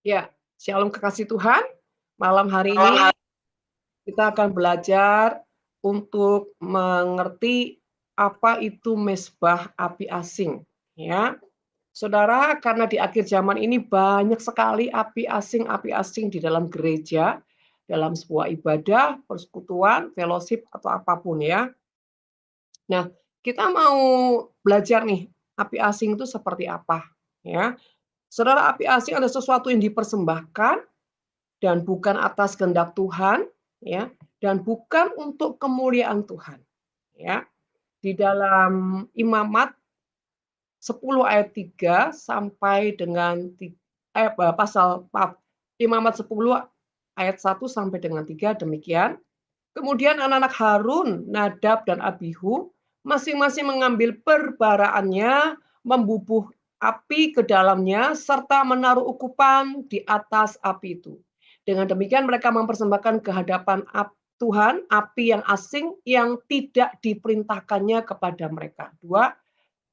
Ya, shalom kekasih Tuhan. Malam hari Malam ini hari kita akan belajar untuk mengerti apa itu mezbah api asing, ya. Saudara, karena di akhir zaman ini banyak sekali api asing di dalam gereja, dalam sebuah ibadah, persekutuan, fellowship atau apapun ya. Nah, kita mau belajar nih, api asing itu seperti apa, ya. Saudara, api asing adalah sesuatu yang dipersembahkan dan bukan atas kehendak Tuhan, ya, dan bukan untuk kemuliaan Tuhan, ya. Di dalam Imamat 10 ayat 3 sampai dengan pasal maaf, Imamat 10 ayat 1 sampai dengan 3 demikian. Kemudian anak-anak Harun, Nadab dan Abihu masing-masing mengambil perbaraannya, membubuh api ke dalamnya serta menaruh ukupan di atas api itu. Dengan demikian mereka mempersembahkan ke hadapan Tuhan api yang asing yang tidak diperintahkannya kepada mereka. 2,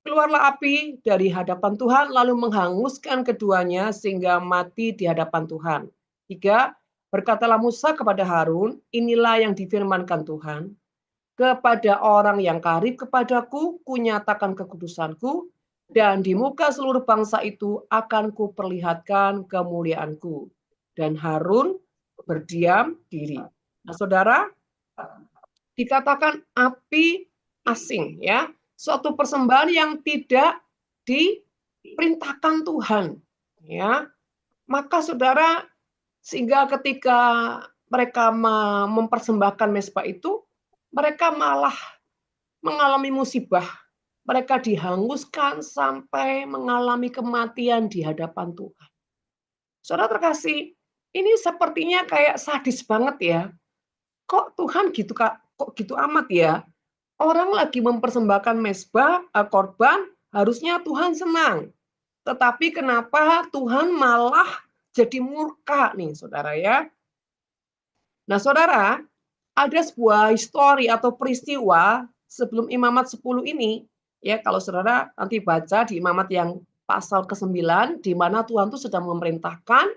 keluarlah api dari hadapan Tuhan lalu menghanguskan keduanya sehingga mati di hadapan Tuhan. 3, berkatalah Musa kepada Harun, inilah yang difirmankan Tuhan, kepada orang yang karib kepadaku, kunyatakan kekudusanku, dan di muka seluruh bangsa itu akan kuperlihatkan kemuliaanku. Dan Harun berdiam diri. Nah, saudara, dikatakan api asing, ya, suatu persembahan yang tidak diperintahkan Tuhan, ya. Maka saudara, sehingga ketika mereka mempersembahkan mezbah itu, mereka malah mengalami musibah. Mereka dihanguskan sampai mengalami kematian di hadapan Tuhan. Saudara terkasih, ini sepertinya kayak sadis banget ya. Kok Tuhan gitu Kak, kok gitu amat ya? Orang lagi mempersembahkan mezbah, korban, harusnya Tuhan senang. Tetapi kenapa Tuhan malah jadi murka nih saudara ya. Nah saudara, ada sebuah histori atau peristiwa sebelum Imamat 10 ini, ya kalau saudara nanti baca di Imamat yang pasal ke-9, di mana Tuhan itu sedang memerintahkan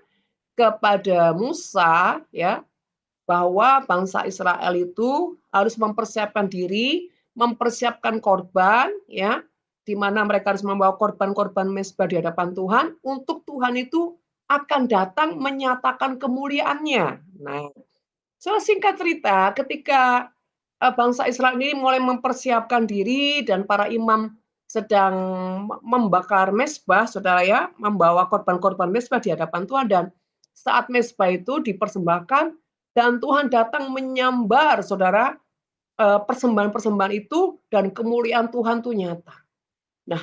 kepada Musa ya, bahwa bangsa Israel itu harus mempersiapkan diri, mempersiapkan korban ya, di mana mereka harus membawa korban-korban mezbah di hadapan Tuhan untuk Tuhan itu akan datang menyatakan kemuliaannya. Nah, singkat cerita ketika bangsa Israel ini mulai mempersiapkan diri dan para imam sedang membakar mezbah, saudara ya, membawa korban-korban mezbah di hadapan Tuhan dan saat mezbah itu dipersembahkan dan Tuhan datang menyambar, saudara, persembahan-persembahan itu dan kemuliaan Tuhan itu nyata. Nah,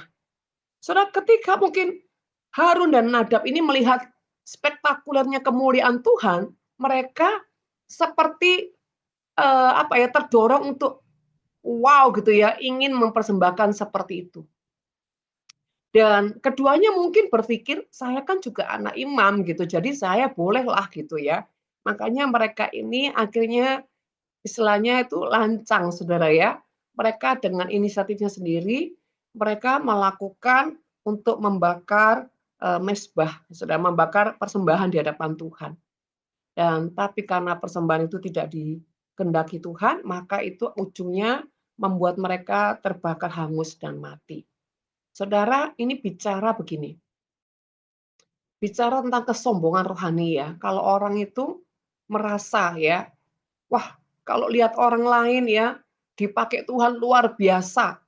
saudara, ketika mungkin Harun dan Nadab ini melihat spektakulernya kemuliaan Tuhan, mereka seperti terdorong untuk wow gitu ya, ingin mempersembahkan seperti itu. Dan keduanya mungkin berpikir, saya kan juga anak imam gitu, jadi saya bolehlah gitu ya. Makanya mereka ini akhirnya istilahnya itu lancang saudara ya. Mereka dengan inisiatifnya sendiri, mereka melakukan untuk membakar mezbah, sudah membakar persembahan di hadapan Tuhan. Dan tapi karena persembahan itu tidak dikehendaki Tuhan, maka itu ujungnya membuat mereka terbakar hangus dan mati. Saudara, ini bicara begini. Bicara tentang kesombongan rohani ya. Kalau orang itu merasa ya, wah, kalau lihat orang lain ya dipakai Tuhan luar biasa.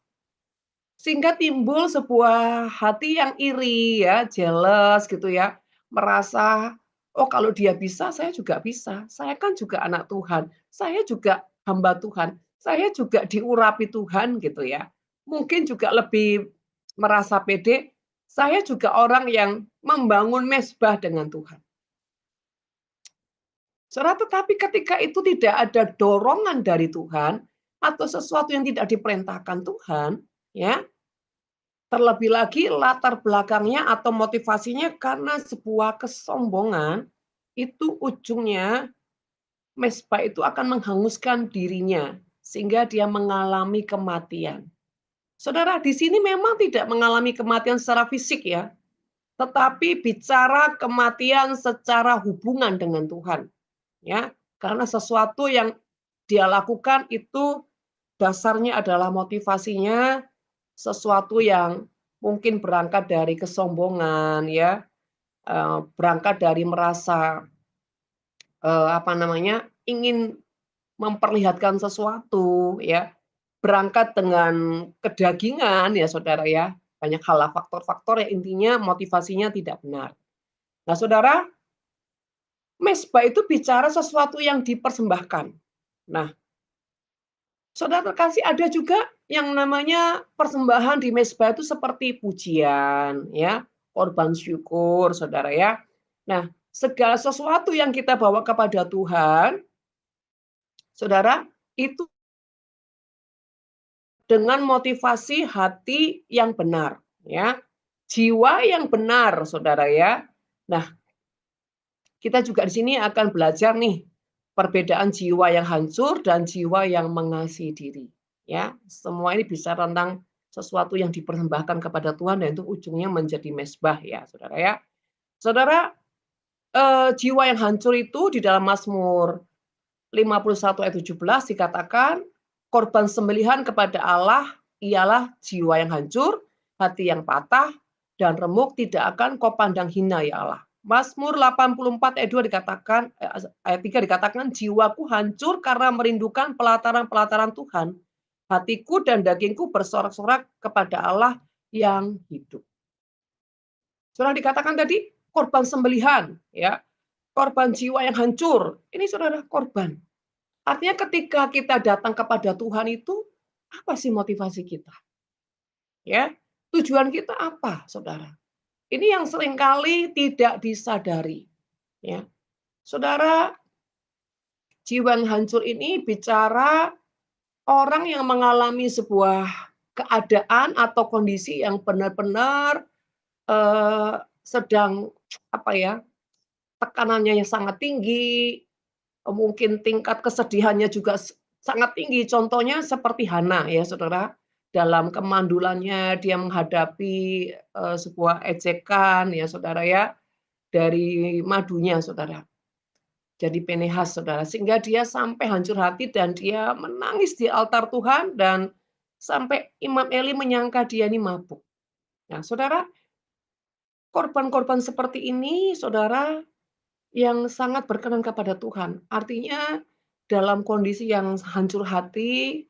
Sehingga timbul sebuah hati yang iri ya, jealous gitu ya. Merasa, oh kalau dia bisa, saya juga bisa. Saya kan juga anak Tuhan. Saya juga hamba Tuhan. Saya juga diurapi Tuhan gitu ya. Mungkin juga lebih merasa pede, saya juga orang yang membangun mezbah dengan Tuhan. Saudara, tetapi ketika itu tidak ada dorongan dari Tuhan atau sesuatu yang tidak diperintahkan Tuhan, ya, terlebih lagi latar belakangnya atau motivasinya karena sebuah kesombongan, itu ujungnya mezbah itu akan menghanguskan dirinya sehingga dia mengalami kematian. Saudara, di sini memang tidak mengalami kematian secara fisik ya, tetapi bicara kematian secara hubungan dengan Tuhan, ya. Karena sesuatu yang dia lakukan itu dasarnya adalah motivasinya sesuatu yang mungkin berangkat dari kesombongan ya, berangkat dari merasa, apa namanya, ingin memperlihatkan sesuatu ya, berangkat dengan kedagingan ya Saudara ya, banyak hal lah faktor-faktor yang intinya motivasinya tidak benar. Nah Saudara, mezbah itu bicara sesuatu yang dipersembahkan. Nah, Saudara terkasih ada juga yang namanya persembahan di mezbah itu seperti pujian ya, korban syukur Saudara ya. Nah, segala sesuatu yang kita bawa kepada Tuhan, Saudara, itu dengan motivasi hati yang benar, ya. Jiwa yang benar, Saudara ya. Nah, kita juga di sini akan belajar nih, perbedaan jiwa yang hancur dan jiwa yang mengasihi diri, ya. Semua ini bisa tentang sesuatu yang dipersembahkan kepada Tuhan dan itu ujungnya menjadi mezbah ya, Saudara ya. Saudara, jiwa yang hancur itu di dalam Mazmur 51 ayat 17 dikatakan, korban sembelihan kepada Allah ialah jiwa yang hancur, hati yang patah, dan remuk tidak akan kau pandang hina ya Allah. Mazmur 84 ayat 2 dikatakan, ayat 3 dikatakan, jiwaku hancur karena merindukan pelataran-pelataran Tuhan. Hatiku dan dagingku bersorak-sorak kepada Allah yang hidup. Sudah dikatakan tadi, korban sembelihan, ya, korban jiwa yang hancur. Ini saudara korban. Artinya ketika kita datang kepada Tuhan itu, apa sih motivasi kita? Ya, tujuan kita apa, Saudara? Ini yang seringkali tidak disadari, ya. Saudara, jiwa yang hancur ini bicara orang yang mengalami sebuah keadaan atau kondisi yang benar-benar, sedang apa ya, tekanannya yang sangat tinggi, mungkin tingkat kesedihannya juga sangat tinggi. Contohnya seperti Hana ya Saudara, dalam kemandulannya dia menghadapi, sebuah ejekan ya Saudara ya, dari madunya Saudara. Jadi Pinehas Saudara, sehingga dia sampai hancur hati dan dia menangis di altar Tuhan dan sampai Imam Eli menyangka dia ini mabuk. Nah Saudara, korban-korban seperti ini Saudara yang sangat berkenan kepada Tuhan. Artinya dalam kondisi yang hancur hati,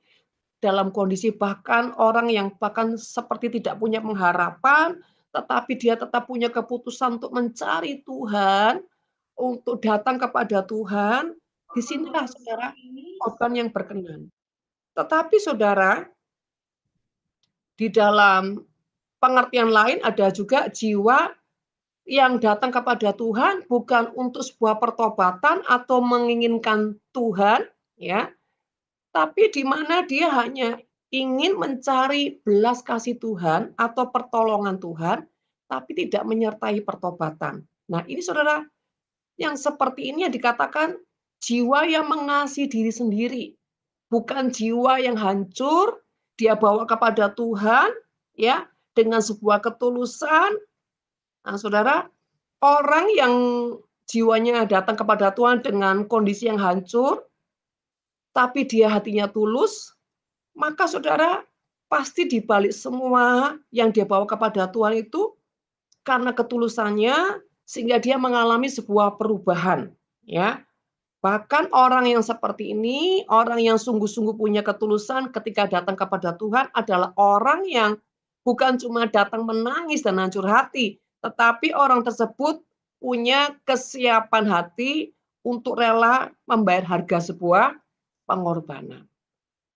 dalam kondisi bahkan orang yang bahkan seperti tidak punya pengharapan, tetapi dia tetap punya keputusan untuk mencari Tuhan, untuk datang kepada Tuhan, di sinilah saudara korban yang berkenan. Tetapi saudara, di dalam pengertian lain ada juga jiwa yang datang kepada Tuhan bukan untuk sebuah pertobatan atau menginginkan Tuhan, ya, tapi di mana dia hanya ingin mencari belas kasih Tuhan atau pertolongan Tuhan, tapi tidak menyertai pertobatan. Nah, ini saudara, yang seperti ini yang dikatakan jiwa yang mengasihi diri sendiri, bukan jiwa yang hancur, dia bawa kepada Tuhan, ya, dengan sebuah ketulusan. Nah, saudara, orang yang jiwanya datang kepada Tuhan dengan kondisi yang hancur, tapi dia hatinya tulus, maka saudara pasti di balik semua yang dia bawa kepada Tuhan itu karena ketulusannya sehingga dia mengalami sebuah perubahan, ya. Bahkan orang yang seperti ini, orang yang sungguh-sungguh punya ketulusan ketika datang kepada Tuhan adalah orang yang bukan cuma datang menangis dan hancur hati, tetapi orang tersebut punya kesiapan hati untuk rela membayar harga sebuah pengorbanan.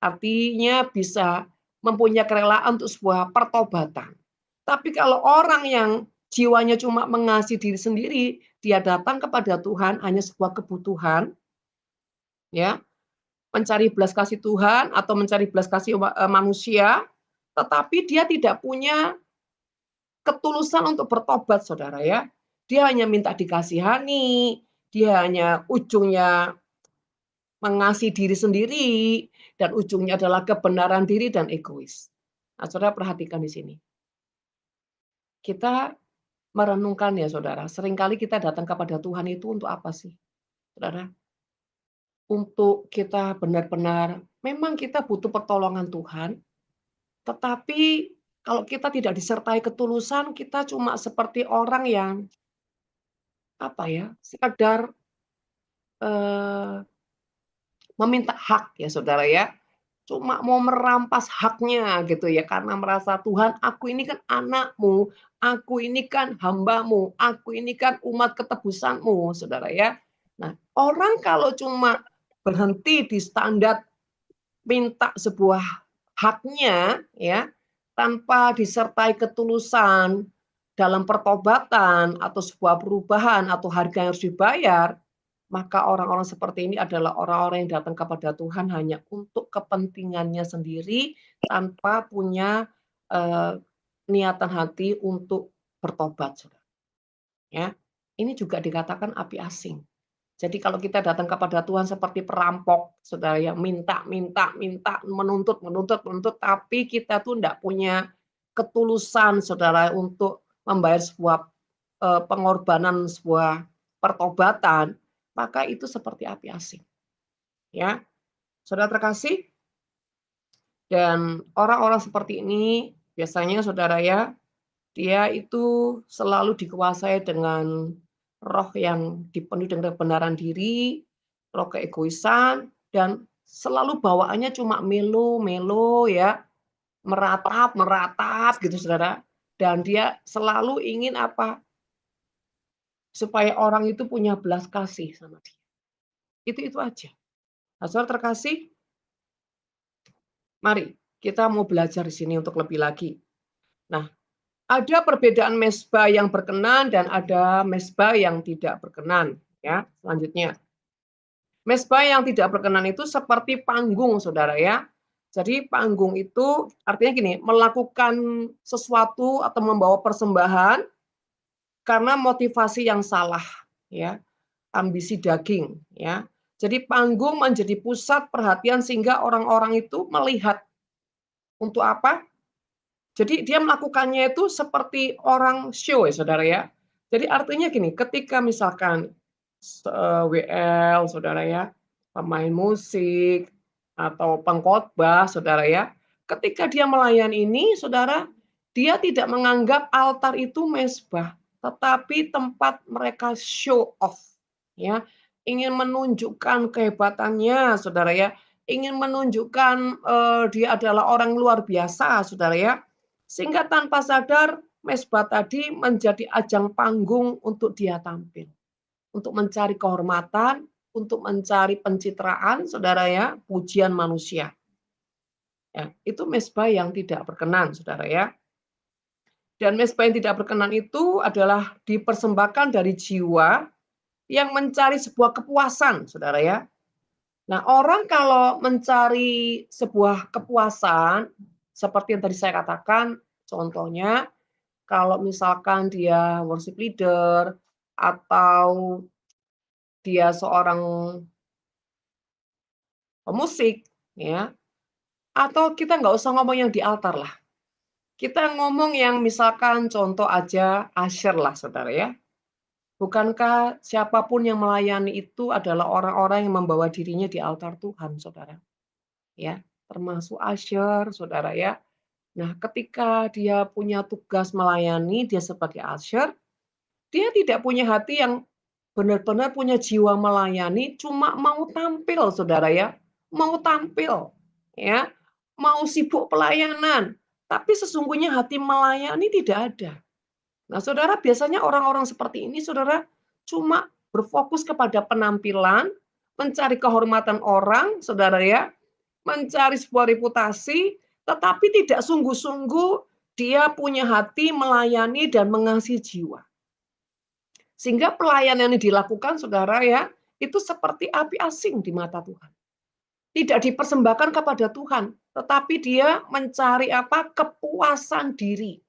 Artinya bisa mempunyai kerelaan untuk sebuah pertobatan. Tapi kalau orang yang jiwanya cuma mengasihi diri sendiri, dia datang kepada Tuhan hanya sebuah kebutuhan, ya, mencari belas kasih Tuhan atau mencari belas kasih manusia, tetapi dia tidak punya ketulusan untuk bertobat Saudara ya. Dia hanya minta dikasihani, dia hanya ujungnya mengasihi diri sendiri dan ujungnya adalah kebenaran diri dan egois. Nah, Saudara perhatikan di sini. Kita merenungkan ya saudara, seringkali kita datang kepada Tuhan itu untuk apa sih, saudara? Untuk kita benar-benar memang kita butuh pertolongan Tuhan, tetapi kalau kita tidak disertai ketulusan, kita cuma seperti orang yang, apa ya, sekedar, eee, meminta hak ya saudara ya. Cuma mau merampas haknya gitu ya, karena merasa, "Tuhan, aku ini kan anakmu, aku ini kan hambamu, aku ini kan umat ketebusanmu," saudara ya. Nah, orang kalau cuma berhenti di standar minta sebuah haknya ya, tanpa disertai ketulusan dalam pertobatan atau sebuah perubahan atau harga yang harus dibayar, maka orang-orang seperti ini adalah orang-orang yang datang kepada Tuhan hanya untuk kepentingannya sendiri tanpa punya, eee, niatan hati untuk bertobat, Saudara, ya. Ini juga dikatakan api asing. Jadi kalau kita datang kepada Tuhan seperti perampok, saudara ya, minta, minta, minta, menuntut, menuntut, menuntut, tapi kita tuh enggak punya ketulusan, saudara, untuk membayar sebuah pengorbanan, sebuah pertobatan, maka itu seperti api asing, ya. Saudara terkasih, dan orang-orang seperti ini biasanya, saudara ya, dia itu selalu dikuasai dengan roh yang dipenuhi dengan kebenaran diri, roh keegoisan, dan selalu bawaannya cuma melo-melo ya, meratap-meratap gitu saudara. Dan dia selalu ingin apa? Supaya orang itu punya belas kasih sama dia. Itu aja. Nah, saudara terkasih, mari kita mau belajar di sini untuk lebih lagi. Nah, ada perbedaan mezbah yang berkenan dan ada mezbah yang tidak berkenan, ya. Selanjutnya, mezbah yang tidak berkenan itu seperti panggung, Saudara ya. Jadi panggung itu artinya gini, melakukan sesuatu atau membawa persembahan karena motivasi yang salah, ya, ambisi daging, ya. Jadi panggung menjadi pusat perhatian sehingga orang-orang itu melihat untuk apa? Jadi dia melakukannya itu seperti orang show ya Saudara ya. Jadi artinya gini, ketika misalkan WL Saudara ya, pemain musik atau pengkhotbah Saudara ya, ketika dia melayani ini Saudara, dia tidak menganggap altar itu mezbah, tetapi tempat mereka show off ya, ingin menunjukkan kehebatannya Saudara ya, ingin menunjukkan, dia adalah orang luar biasa Saudara ya. Sehingga tanpa sadar mezbah tadi menjadi ajang panggung untuk dia tampil, untuk mencari kehormatan, untuk mencari pencitraan, saudara ya, pujian manusia. Ya, itu mezbah yang tidak berkenan, saudara ya. Dan mezbah yang tidak berkenan itu adalah dipersembahkan dari jiwa yang mencari sebuah kepuasan, saudara ya. Nah, orang kalau mencari sebuah kepuasan, seperti yang tadi saya katakan, contohnya kalau misalkan dia worship leader atau dia seorang pemusik, ya, atau kita nggak usah ngomong yang di altar lah. Kita ngomong yang misalkan contoh aja usher lah, saudara ya. Bukankah siapapun yang melayani itu adalah orang-orang yang membawa dirinya di altar Tuhan, saudara? Ya, termasuk usher, saudara ya. Nah, ketika dia punya tugas melayani, dia sebagai usher, dia tidak punya hati yang benar-benar punya jiwa melayani, cuma mau tampil Saudara ya, mau tampil, ya, mau sibuk pelayanan, tapi sesungguhnya hati melayani tidak ada. Nah, Saudara, biasanya orang-orang seperti ini Saudara cuma berfokus kepada penampilan, mencari kehormatan orang, Saudara ya, mencari sebuah reputasi, tetapi tidak sungguh-sungguh dia punya hati melayani dan mengasihi jiwa. Sehingga pelayanan yang dilakukan saudara ya, itu seperti api asing di mata Tuhan. Tidak dipersembahkan kepada Tuhan, tetapi dia mencari apa? Kepuasan diri.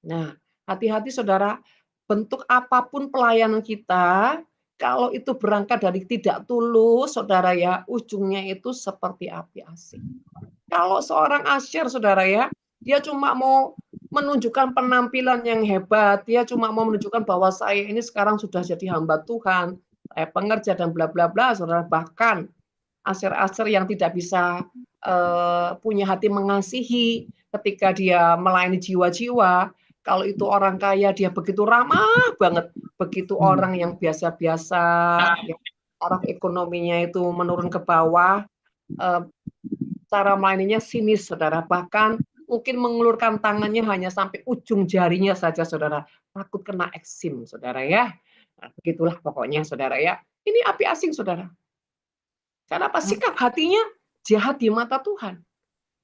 Nah, hati-hati saudara, bentuk apapun pelayanan kita, kalau itu berangkat dari tidak tulus, saudara ya, ujungnya itu seperti api asing. Kalau seorang asyir, saudara ya, Dia cuma mau menunjukkan penampilan yang hebat, dia cuma mau menunjukkan bahwa saya ini sekarang sudah jadi hamba Tuhan, saya pengerja dan bla bla bla, saudara. Bahkan aser-aser yang tidak bisa punya hati mengasihi ketika dia melayani jiwa-jiwa. Kalau itu orang kaya, dia begitu ramah banget. Begitu orang yang biasa-biasa, ya, orang ekonominya itu menurun ke bawah, eh, cara melayaninya sinis, saudara. Bahkan mungkin mengulurkan tangannya hanya sampai ujung jarinya saja, saudara. Takut kena eksim, saudara ya. Nah, begitulah pokoknya, saudara ya. Ini api asing, saudara. Karena apa? Sikap hatinya jahat di mata Tuhan.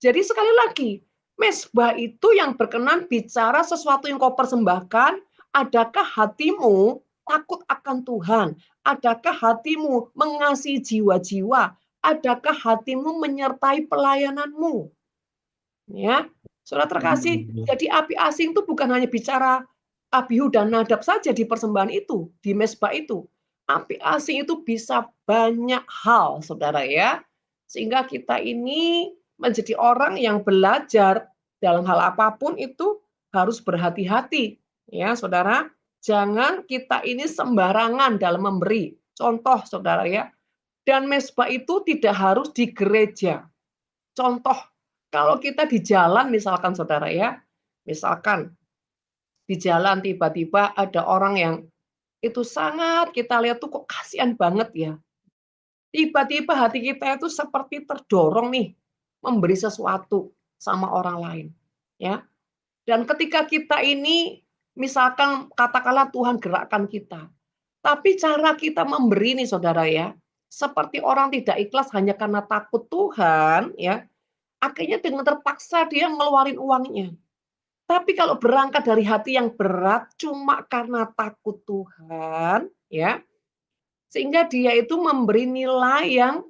Jadi sekali lagi, mezbah itu yang berkenan bicara sesuatu yang kau persembahkan. Adakah hatimu takut akan Tuhan? Adakah hatimu mengasihi jiwa-jiwa? Adakah hatimu menyertai pelayananmu? Ya, saudara terkasih. Jadi api asing itu bukan hanya bicara Abihu dan Nadab saja di persembahan itu, di mezbah itu. Api asing itu bisa banyak hal, saudara ya. Sehingga kita ini menjadi orang yang belajar dalam hal apapun itu harus berhati-hati. Ya, saudara. Jangan kita ini sembarangan dalam memberi. Contoh, saudara ya. Dan mezbah itu tidak harus di gereja. Contoh, kalau kita di jalan misalkan saudara ya, misalkan di jalan tiba-tiba ada orang yang itu sangat kita lihat tuh kok kasihan banget ya. Tiba-tiba hati kita itu seperti terdorong nih memberi sesuatu sama orang lain. Ya. Dan ketika kita ini misalkan katakanlah Tuhan gerakkan kita. Tapi cara kita memberi nih saudara ya, seperti orang tidak ikhlas hanya karena takut Tuhan ya, akhirnya dengan terpaksa dia ngeluarin uangnya. Tapi kalau berangkat dari hati yang berat cuma karena takut Tuhan, ya, sehingga dia itu memberi nilai yang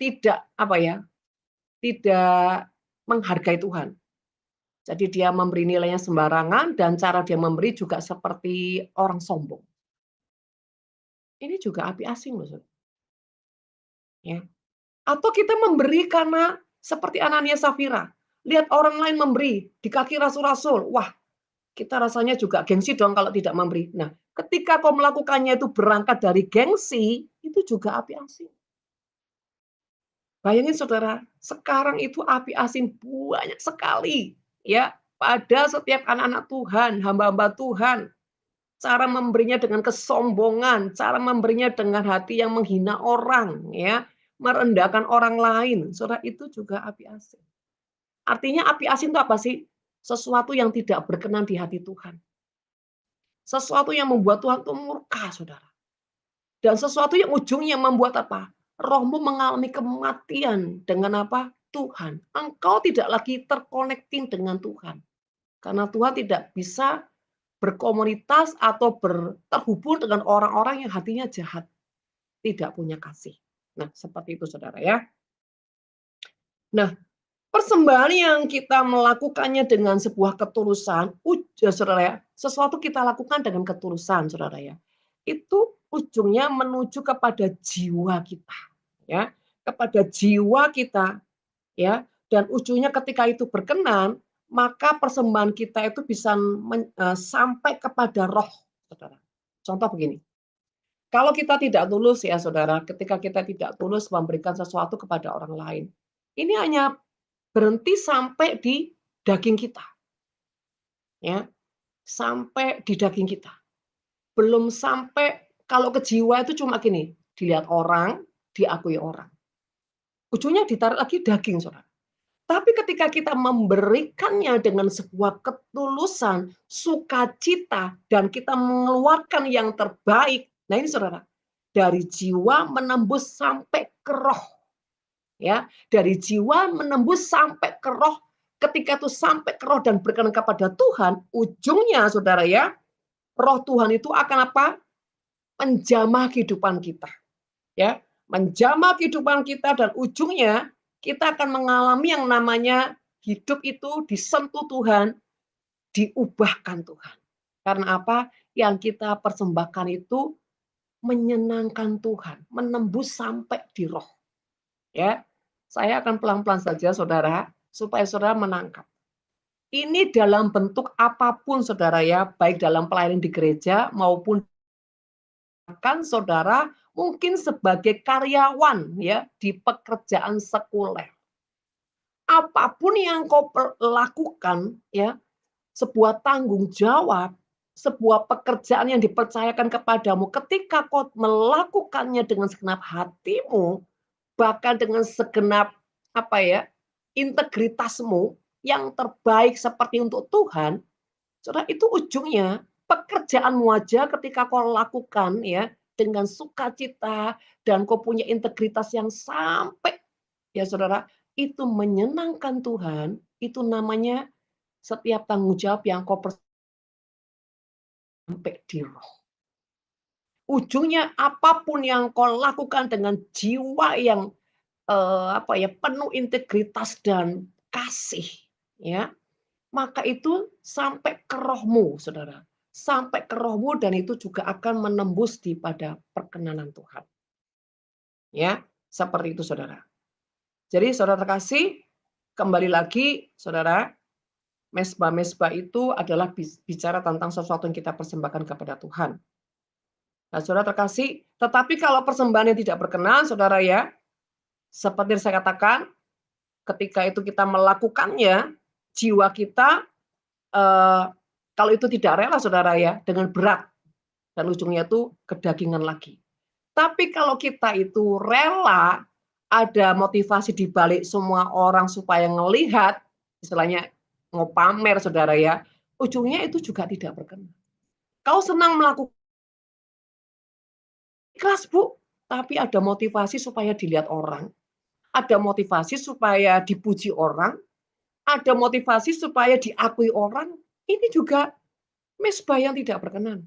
tidak apa ya, tidak menghargai Tuhan. Jadi dia memberi nilainya sembarangan dan cara dia memberi juga seperti orang sombong. Ini juga api asing loh, ya. Atau kita memberi karena seperti Anania Safira, lihat orang lain memberi di kaki rasul-rasul, wah kita rasanya juga gengsi dong kalau tidak memberi. Nah, ketika kau melakukannya itu berangkat dari gengsi, itu juga api asing. Bayangin saudara, sekarang itu api asing banyak sekali ya pada setiap anak-anak Tuhan, hamba-hamba Tuhan. Cara memberinya dengan kesombongan, cara memberinya dengan hati yang menghina orang, ya, merendahkan orang lain. Saudara, itu juga api asing. Artinya api asing itu apa sih? Sesuatu yang tidak berkenan di hati Tuhan. Sesuatu yang membuat Tuhan itu murka, saudara. Dan sesuatu yang ujungnya membuat apa? Rohmu mengalami kematian dengan apa? Tuhan. Engkau tidak lagi terconnecting dengan Tuhan. Karena Tuhan tidak bisa berkomunitas atau terhubung dengan orang-orang yang hatinya jahat. Tidak punya kasih. Nah, seperti itu saudara ya. Nah, persembahan yang kita melakukannya dengan sebuah ketulusan, saudara ya, sesuatu kita lakukan dengan ketulusan, saudara ya. Itu ujungnya menuju kepada jiwa kita, ya, kepada jiwa kita, ya, dan ujungnya ketika itu berkenan, maka persembahan kita itu bisa sampai kepada roh, saudara. Contoh begini, kalau kita tidak tulus ya saudara, ketika kita tidak tulus memberikan sesuatu kepada orang lain, ini hanya berhenti sampai di daging kita, ya, sampai di daging kita. Belum sampai kalau ke jiwa itu cuma gini, dilihat orang, diakui orang. Ujungnya ditarik lagi daging, saudara. Tapi ketika kita memberikannya dengan sebuah ketulusan, sukacita, dan kita mengeluarkan yang terbaik, nah ini saudara, dari jiwa menembus sampai ke roh. Ya, dari jiwa menembus sampai ke roh. Ketika itu sampai ke roh dan berkenan kepada Tuhan, ujungnya saudara ya, roh Tuhan itu akan apa? Menjamah kehidupan kita. Ya, menjamah kehidupan kita dan ujungnya kita akan mengalami yang namanya hidup itu disentuh Tuhan, diubahkan Tuhan. Karena apa? Yang kita persembahkan itu menyenangkan Tuhan, menembus sampai di roh. Ya, saya akan pelan-pelan saja, saudara, supaya saudara menangkap. Ini dalam bentuk apapun saudara ya, baik dalam pelayanan di gereja maupun bahkan saudara mungkin sebagai karyawan ya di pekerjaan sekuler. Apapun yang kau lakukan ya, sebuah tanggung jawab, sebuah pekerjaan yang dipercayakan kepadamu ketika kau melakukannya dengan segenap hatimu, bahkan dengan segenap apa ya, integritasmu yang terbaik seperti untuk Tuhan, saudara itu ujungnya pekerjaanmu aja ketika kau lakukan ya dengan sukacita dan kau punya integritas yang sampai ya saudara itu menyenangkan Tuhan, itu namanya setiap tanggung jawab yang kau sampai di roh. Ujungnya apapun yang kau lakukan dengan jiwa yang apa ya penuh integritas dan kasih, ya maka itu sampai ke rohmu, saudara, sampai ke rohmu dan itu juga akan menembus di pada perkenanan Tuhan, ya seperti itu, saudara. Jadi, saudara terkasih, kembali lagi, saudara, mesbah-mesbah itu adalah bicara tentang sesuatu yang kita persembahkan kepada Tuhan. Nah, saudara terkasih, tetapi kalau persembahan yang tidak berkenan, saudara ya, seperti yang saya katakan, ketika itu kita melakukannya, jiwa kita, kalau itu tidak rela, saudara ya, dengan berat, dan ujungnya itu kedagingan lagi. Tapi kalau kita itu rela, ada motivasi di balik semua orang supaya ngelihat, istilahnya mau pamer, saudara ya, ujungnya itu juga tidak berkenan. Kau senang melakukan ikhlas, Bu, tapi ada motivasi supaya dilihat orang, ada motivasi supaya dipuji orang, ada motivasi supaya diakui orang, ini juga mesbah yang tidak berkenan.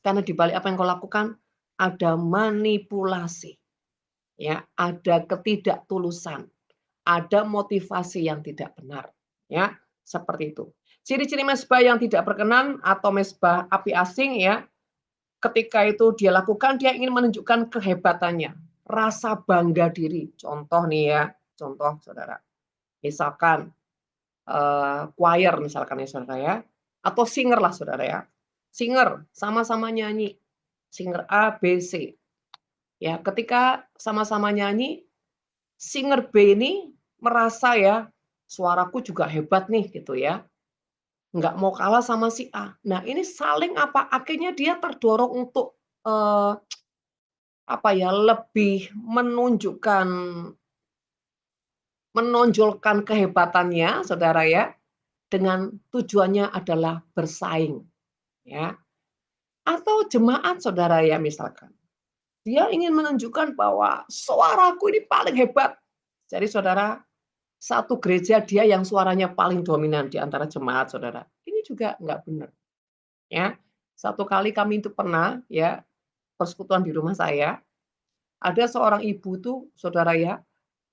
Karena di balik apa yang kau lakukan, ada manipulasi, ya, ada ketidaktulusan, ada motivasi yang tidak benar, ya, seperti itu. Ciri-ciri mesbah yang tidak berkenan atau mesbah api asing ya, ketika itu dia lakukan, dia ingin menunjukkan kehebatannya, rasa bangga diri. Contoh nih ya, contoh saudara, misalkan choir misalkan ya saudara ya, atau singer lah saudara ya, singer sama-sama nyanyi, singer A, B, C. Ya, ketika sama-sama nyanyi, singer B ini merasa ya, suaraku juga hebat nih gitu ya, nggak mau kalah sama si A. Nah ini saling apa, akhirnya dia terdorong untuk, apa ya, lebih menonjolkan kehebatannya saudara ya, dengan tujuannya adalah bersaing, ya. Atau jemaat saudara ya misalkan, dia ingin menunjukkan bahwa suaraku ini paling hebat. Jadi saudara, satu gereja dia yang suaranya paling dominan di antara jemaat saudara. Ini juga nggak benar. Ya, satu kali kami itu pernah ya persekutuan di rumah saya, ada seorang ibu tuh saudara ya,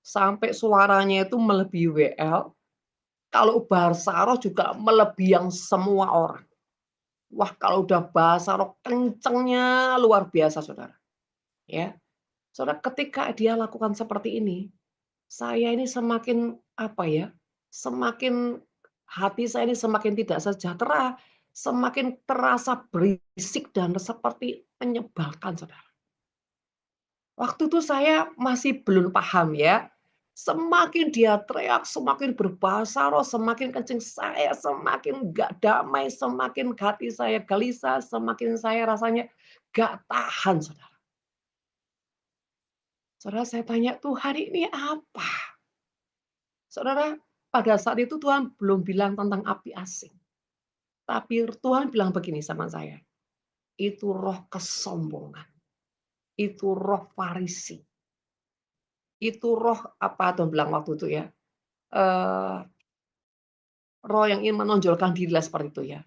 sampai suaranya itu melebihi WL, kalau bahasa roh juga melebihi yang semua orang. Wah kalau udah bahasa roh kencengnya luar biasa saudara. Ya, saudara ketika dia lakukan seperti ini, saya ini semakin apa ya, semakin hati saya ini semakin tidak sejahtera, semakin terasa berisik dan seperti menyebalkan, saudara. Waktu itu saya masih belum paham ya. Semakin dia teriak, semakin berbahasa roh, semakin kencing saya, semakin gak damai, semakin hati saya gelisah, semakin saya rasanya gak tahan, saudara. Saudara saya tanya, Tuhan ini apa? Saudara, pada saat itu Tuhan belum bilang tentang api asing. Tapi Tuhan bilang begini sama saya, itu roh kesombongan, itu roh Farisi, itu roh apa Tuhan bilang waktu itu ya, eh, roh yang ingin menonjolkan dirilah seperti itu ya.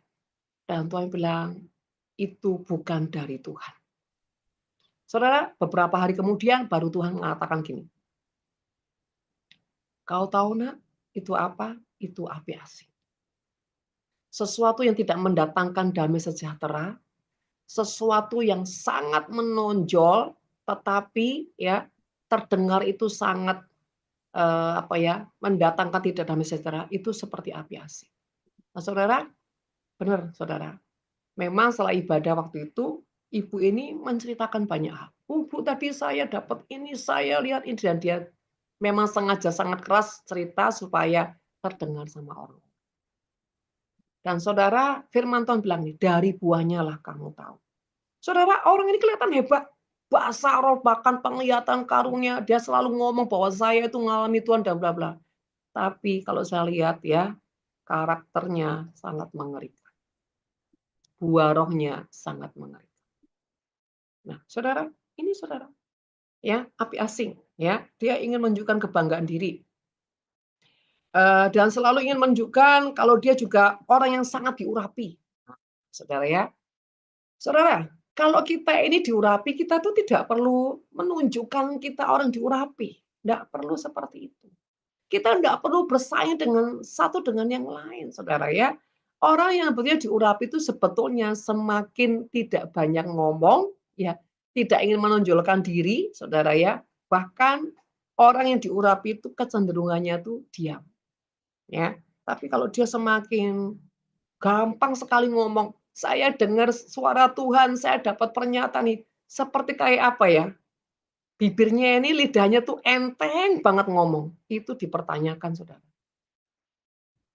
Dan Tuhan bilang, itu bukan dari Tuhan. Saudara, beberapa hari kemudian baru Tuhan mengatakan gini, kau tahu nak, itu apa? Itu api asing. Sesuatu yang tidak mendatangkan damai sejahtera, sesuatu yang sangat menonjol, tetapi ya terdengar itu sangat apa ya, mendatangkan tidak damai sejahtera itu seperti api asing. Nah, Saudara, benar Saudara. Memang setelah ibadah waktu itu, ibu ini menceritakan banyak hal. "Oh, Bu, tadi saya dapat ini, saya lihat ini," dan dia memang sengaja sangat keras cerita supaya terdengar sama orang. Dan Saudara, firman Tuhan bilang nih, "Dari buahnya lah kamu tahu." Saudara, orang ini kelihatan hebat. Bahasa roh, bahkan penglihatan karunia, dia selalu ngomong bahwa saya itu mengalami Tuhan dan bla bla. Tapi kalau saya lihat ya, karakternya sangat mengerikan. Buah rohnya sangat mengerikan. Nah, Saudara, ini Saudara, ya, api asing, ya. Dia ingin menunjukkan kebanggaan diri. Dan selalu ingin menunjukkan kalau dia juga orang yang sangat diurapi. Saudara ya. Saudara, kalau kita ini diurapi, kita tuh tidak perlu menunjukkan kita orang diurapi. Nggak perlu seperti itu. Kita nggak perlu bersaing dengan satu dengan yang lain, Saudara ya. Orang yang betulnya diurapi itu sebetulnya semakin tidak banyak ngomong, ya, tidak ingin menonjolkan diri, Saudara ya. Bahkan orang yang diurapi itu kecenderungannya tuh diam, ya. Tapi kalau dia semakin gampang sekali ngomong, saya dengar suara Tuhan, saya dapat pernyataan nih, seperti kayak apa ya, bibirnya ini lidahnya tuh enteng banget ngomong, itu dipertanyakan Saudara.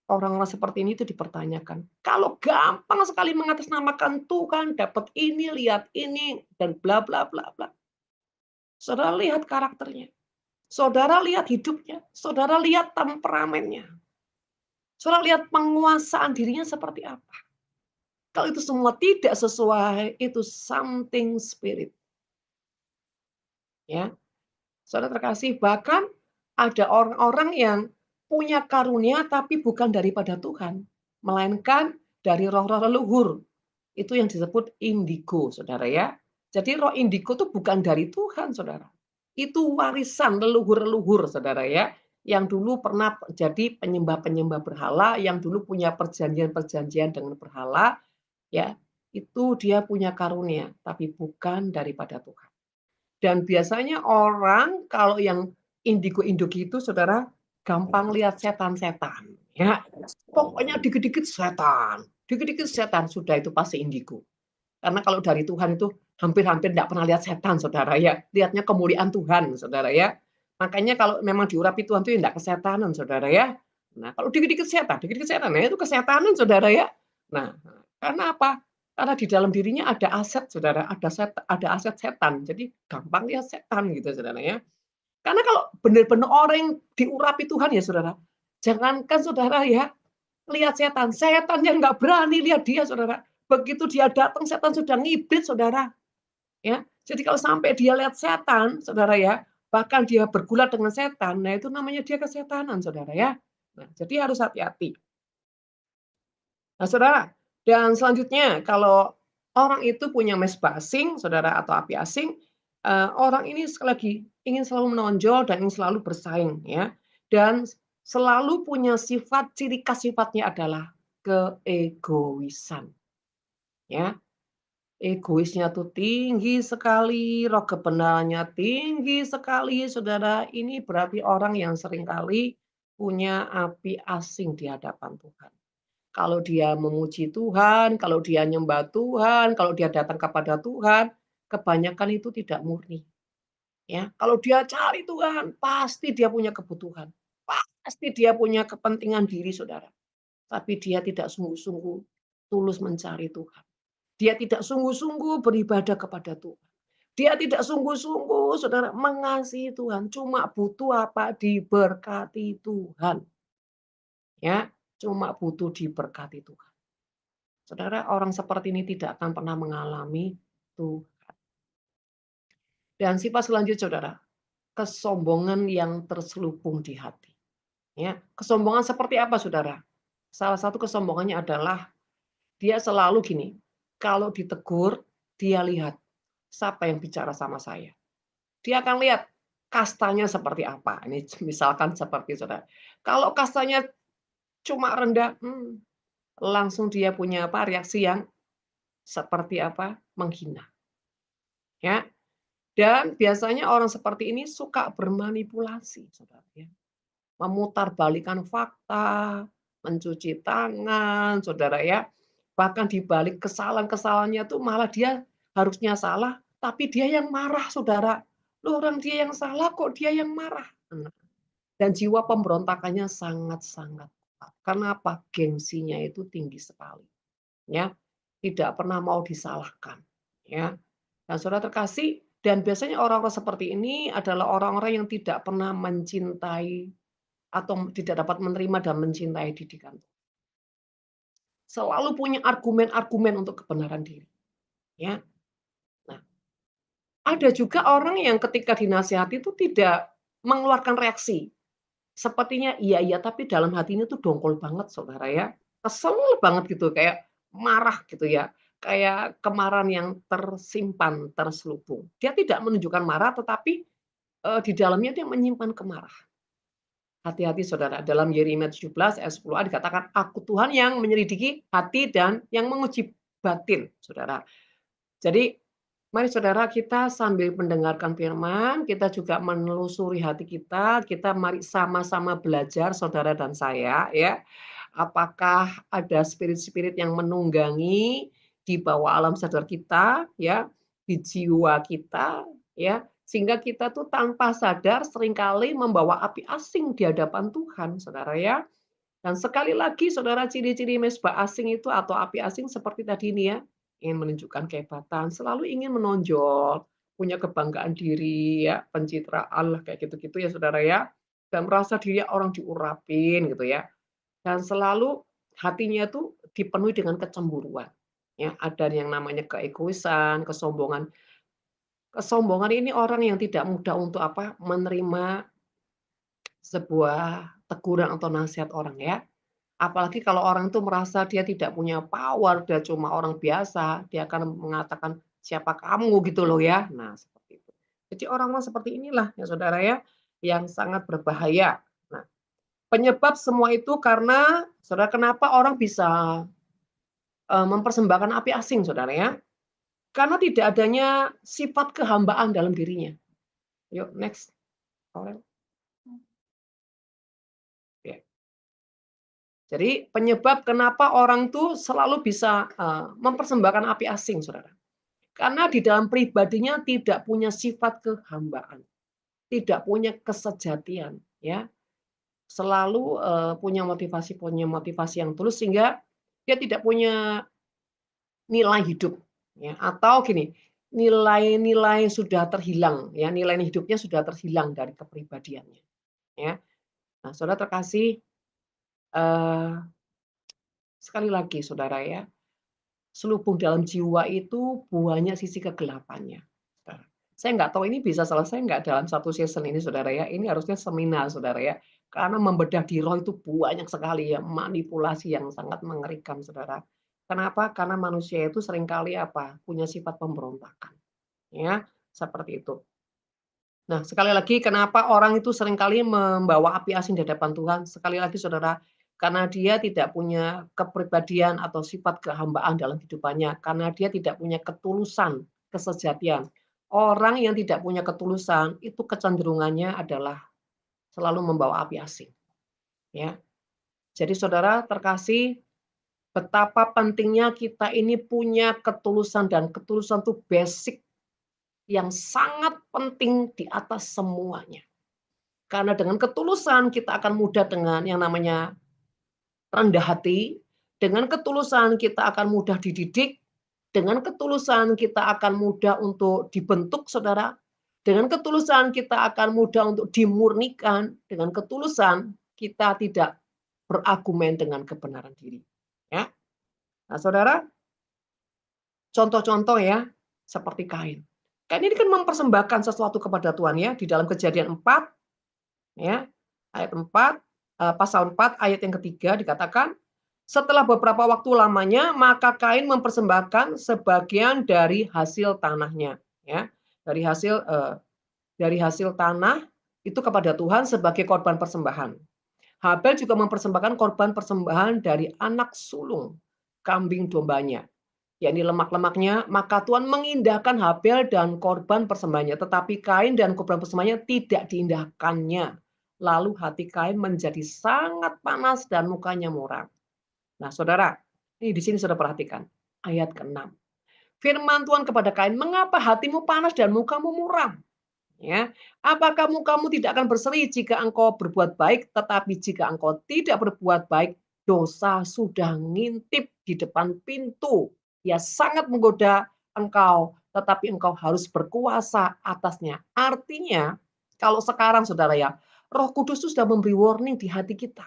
Orang-orang seperti ini itu dipertanyakan. Kalau gampang sekali mengatasnamakan Tuhan, dapat ini, lihat ini, dan bla bla bla bla. Saudara lihat karakternya, saudara lihat hidupnya, saudara lihat temperamennya, saudara lihat penguasaan dirinya seperti apa. Kalau itu semua tidak sesuai, itu something spirit. Ya, saudara terkasih, bahkan ada orang-orang yang punya karunia tapi bukan daripada Tuhan, melainkan dari roh-roh leluhur. Itu yang disebut indigo, Saudara ya. Jadi roh indigo itu bukan dari Tuhan, Saudara. Itu warisan leluhur-leluhur, Saudara ya. Yang dulu pernah jadi penyembah-penyembah berhala, yang dulu punya perjanjian-perjanjian dengan berhala, ya. Itu dia punya karunia, tapi bukan daripada Tuhan. Dan biasanya orang kalau yang indigo-indigo itu Saudara, gampang lihat setan-setan, ya. Pokoknya dikit-dikit setan, dikit-dikit setan, sudah itu pasti indigo. Karena kalau dari Tuhan itu hampir-hampir tidak pernah lihat setan, Saudara ya. Lihatnya kemuliaan Tuhan, Saudara ya. Makanya kalau memang diurapi Tuhan itu tidak kesetanan, Saudara ya. Nah, kalau dikit-dikit setan, nah itu kesetanan, Saudara ya. Nah, karena apa? Karena di dalam dirinya ada aset, Saudara, ada aset setan. Jadi gampang lihat setan gitu, Saudara ya. Karena kalau benar-benar orang yang diurapi Tuhan ya, Saudara, jangankan Saudara ya, lihat setan, setan yang nggak berani lihat dia, Saudara. Begitu dia datang, setan sudah ngibrit, Saudara. Ya, jadi kalau sampai dia lihat setan, Saudara ya, bahkan dia bergulat dengan setan, nah itu namanya dia kesetanan, Saudara ya. Nah, jadi harus hati-hati. Nah, Saudara, dan selanjutnya kalau orang itu punya mesbah asing, Saudara, atau api asing, orang ini sekali lagi ingin selalu menonjol dan ingin selalu bersaing, ya. Dan selalu punya sifat, ciri khas sifatnya adalah keegoisan, ya. Egoisnya tuh tinggi sekali, roh kebenarannya tinggi sekali, Saudara. Ini berarti orang yang seringkali punya api asing di hadapan Tuhan. Kalau dia memuji Tuhan, kalau dia nyembah Tuhan, kalau dia datang kepada Tuhan, kebanyakan itu tidak murni. Ya, kalau dia cari Tuhan, pasti dia punya kebutuhan. Pasti dia punya kepentingan diri, Saudara. Tapi dia tidak sungguh-sungguh tulus mencari Tuhan. Dia tidak sungguh-sungguh beribadah kepada Tuhan. Dia tidak sungguh-sungguh, Saudara, mengasihi Tuhan. Cuma butuh apa? Diberkati Tuhan. Ya, cuma butuh diberkati Tuhan. Saudara, orang seperti ini tidak akan pernah mengalami Tuhan. Dan sifat selanjutnya, Saudara, kesombongan yang terselubung di hati. Ya, kesombongan seperti apa, Saudara? Salah satu kesombongannya adalah dia selalu gini, kalau ditegur, dia lihat siapa yang bicara sama saya. Dia akan lihat kastanya seperti apa. Ini misalkan seperti Saudara. Kalau kastanya cuma rendah, langsung dia punya apa? Reaksi yang seperti apa? Menghina. Ya. Dan biasanya orang seperti ini suka bermanipulasi, Saudara ya. memutarbalikkan fakta, mencuci tangan, saudara ya. Bahkan di balik kesalahan-kesalahannya tuh malah dia harusnya salah, tapi dia yang marah, saudara. Loh, orang dia yang salah kok dia yang marah. Nah, dan jiwa pemberontakannya sangat-sangat kuat. Karena apa? Gengsinya itu tinggi sekali, ya. Tidak pernah mau disalahkan, ya. Dan saudara terkasih, dan biasanya orang-orang seperti ini adalah orang-orang yang tidak pernah mencintai atau tidak dapat menerima dan mencintai didikan. Selalu punya argumen-argumen untuk kebenaran diri, ya. Nah, ada juga orang yang ketika dinasihati itu tidak mengeluarkan reaksi. Sepertinya iya iya, tapi dalam hatinya tuh dongkol banget, saudara ya. Kesel banget gitu, kayak marah gitu ya. Kayak kemarahan yang tersimpan, terselubung. Dia tidak menunjukkan marah, tetapi di dalamnya dia menyimpan kemarahan. Hati-hati saudara, dalam Yeremia 17 ayat 10a dikatakan, "Aku Tuhan yang menyelidiki hati dan yang menguji batin," saudara. Jadi, mari saudara kita sambil mendengarkan firman, kita juga menelusuri hati kita mari sama-sama belajar saudara dan saya ya. Apakah ada spirit-spirit yang menunggangi di bawah alam sadar kita ya, di jiwa kita ya, sehingga kita tuh tanpa sadar seringkali membawa api asing di hadapan Tuhan, saudara ya. Dan sekali lagi saudara, ciri-ciri mesbah asing itu atau api asing seperti tadi ini ya, ingin menunjukkan kehebatan, selalu ingin menonjol, punya kebanggaan diri ya, pencitraan lah kayak gitu-gitu ya saudara ya. Dan merasa diri orang diurapin gitu ya. Dan selalu hatinya itu dipenuhi dengan kecemburuan. Ya, ada yang namanya keegoisan, kesombongan. Kesombongan ini orang yang tidak mudah untuk apa? Menerima sebuah teguran atau nasihat orang ya. Apalagi kalau orang itu merasa dia tidak punya power, dia cuma orang biasa, dia akan mengatakan, "Siapa kamu?" gitu loh ya. Nah, seperti itu. Jadi orang-orang seperti inilah ya saudara ya, yang sangat berbahaya. Nah, penyebab semua itu karena saudara kenapa orang bisa, mempersembahkan api asing saudara ya, karena tidak adanya sifat kehambaan dalam dirinya. Yuk next, Aurel. Ya. Jadi penyebab kenapa orang tuh selalu bisa, mempersembahkan api asing saudara. Karena di dalam pribadinya tidak punya sifat kehambaan, tidak punya kesejatian, ya. Selalu, punya motivasi yang tulus sehingga dia tidak punya nilai hidup, ya. Atau gini, nilai-nilai sudah terhilang, ya, nilai hidupnya sudah terhilang dari kepribadiannya, ya. Nah, saudara terkasih, eee, sekali lagi saudara ya, selubung dalam jiwa itu banyak sisi kegelapannya. Nah, saya nggak tahu ini bisa selesai nggak dalam satu season ini saudara ya, ini harusnya seminar saudara ya, karena membedah di roh itu banyak sekali ya, manipulasi yang sangat mengerikan saudara. Kenapa? Karena manusia itu seringkali apa, punya sifat pemberontakan, ya, seperti itu. Nah, sekali lagi kenapa orang itu seringkali membawa api asing di hadapan Tuhan, sekali lagi saudara, karena dia tidak punya kepribadian atau sifat kehambaan dalam kehidupannya, karena dia tidak punya ketulusan, kesejatian. Orang yang tidak punya ketulusan, itu kecenderungannya adalah selalu membawa api asing, ya. Jadi saudara terkasih, betapa pentingnya kita ini punya ketulusan dan ketulusan itu basic yang sangat penting di atas semuanya. Karena dengan ketulusan kita akan mudah dengan yang namanya rendah hati, dengan ketulusan kita akan mudah dididik, dengan ketulusan kita akan mudah untuk dibentuk saudara, dengan ketulusan kita akan mudah untuk dimurnikan, dengan ketulusan kita tidak berargumen dengan kebenaran diri. Ya. Nah saudara, contoh-contoh ya, seperti Kain. Kain ini kan mempersembahkan sesuatu kepada Tuhan ya, di dalam Kejadian 4 ya, ayat 4, pasal 4 ayat yang ketiga dikatakan, setelah beberapa waktu lamanya maka Kain mempersembahkan sebagian dari hasil tanahnya, ya. Dari hasil tanah itu kepada Tuhan sebagai korban persembahan. Habel juga mempersembahkan korban persembahan dari anak sulung kambing dombanya, yakni lemak-lemaknya, maka Tuhan mengindahkan Habel dan korban persembahannya, tetapi Kain dan korban persembahannya tidak diindahkannya. Lalu hati Kain menjadi sangat panas dan mukanya muram. Nah, saudara, ini di sini saudara perhatikan ayat ke-6. Firman Tuhan kepada Kain, mengapa hatimu panas dan mukamu muram? Ya, apakah mukamu tidak akan berseri jika engkau berbuat baik, tetapi jika engkau tidak berbuat baik, dosa sudah ngintip di depan pintu. Ia sangat menggoda engkau, tetapi engkau harus berkuasa atasnya. Artinya, kalau sekarang saudara ya, Roh Kudus sudah memberi warning di hati kita,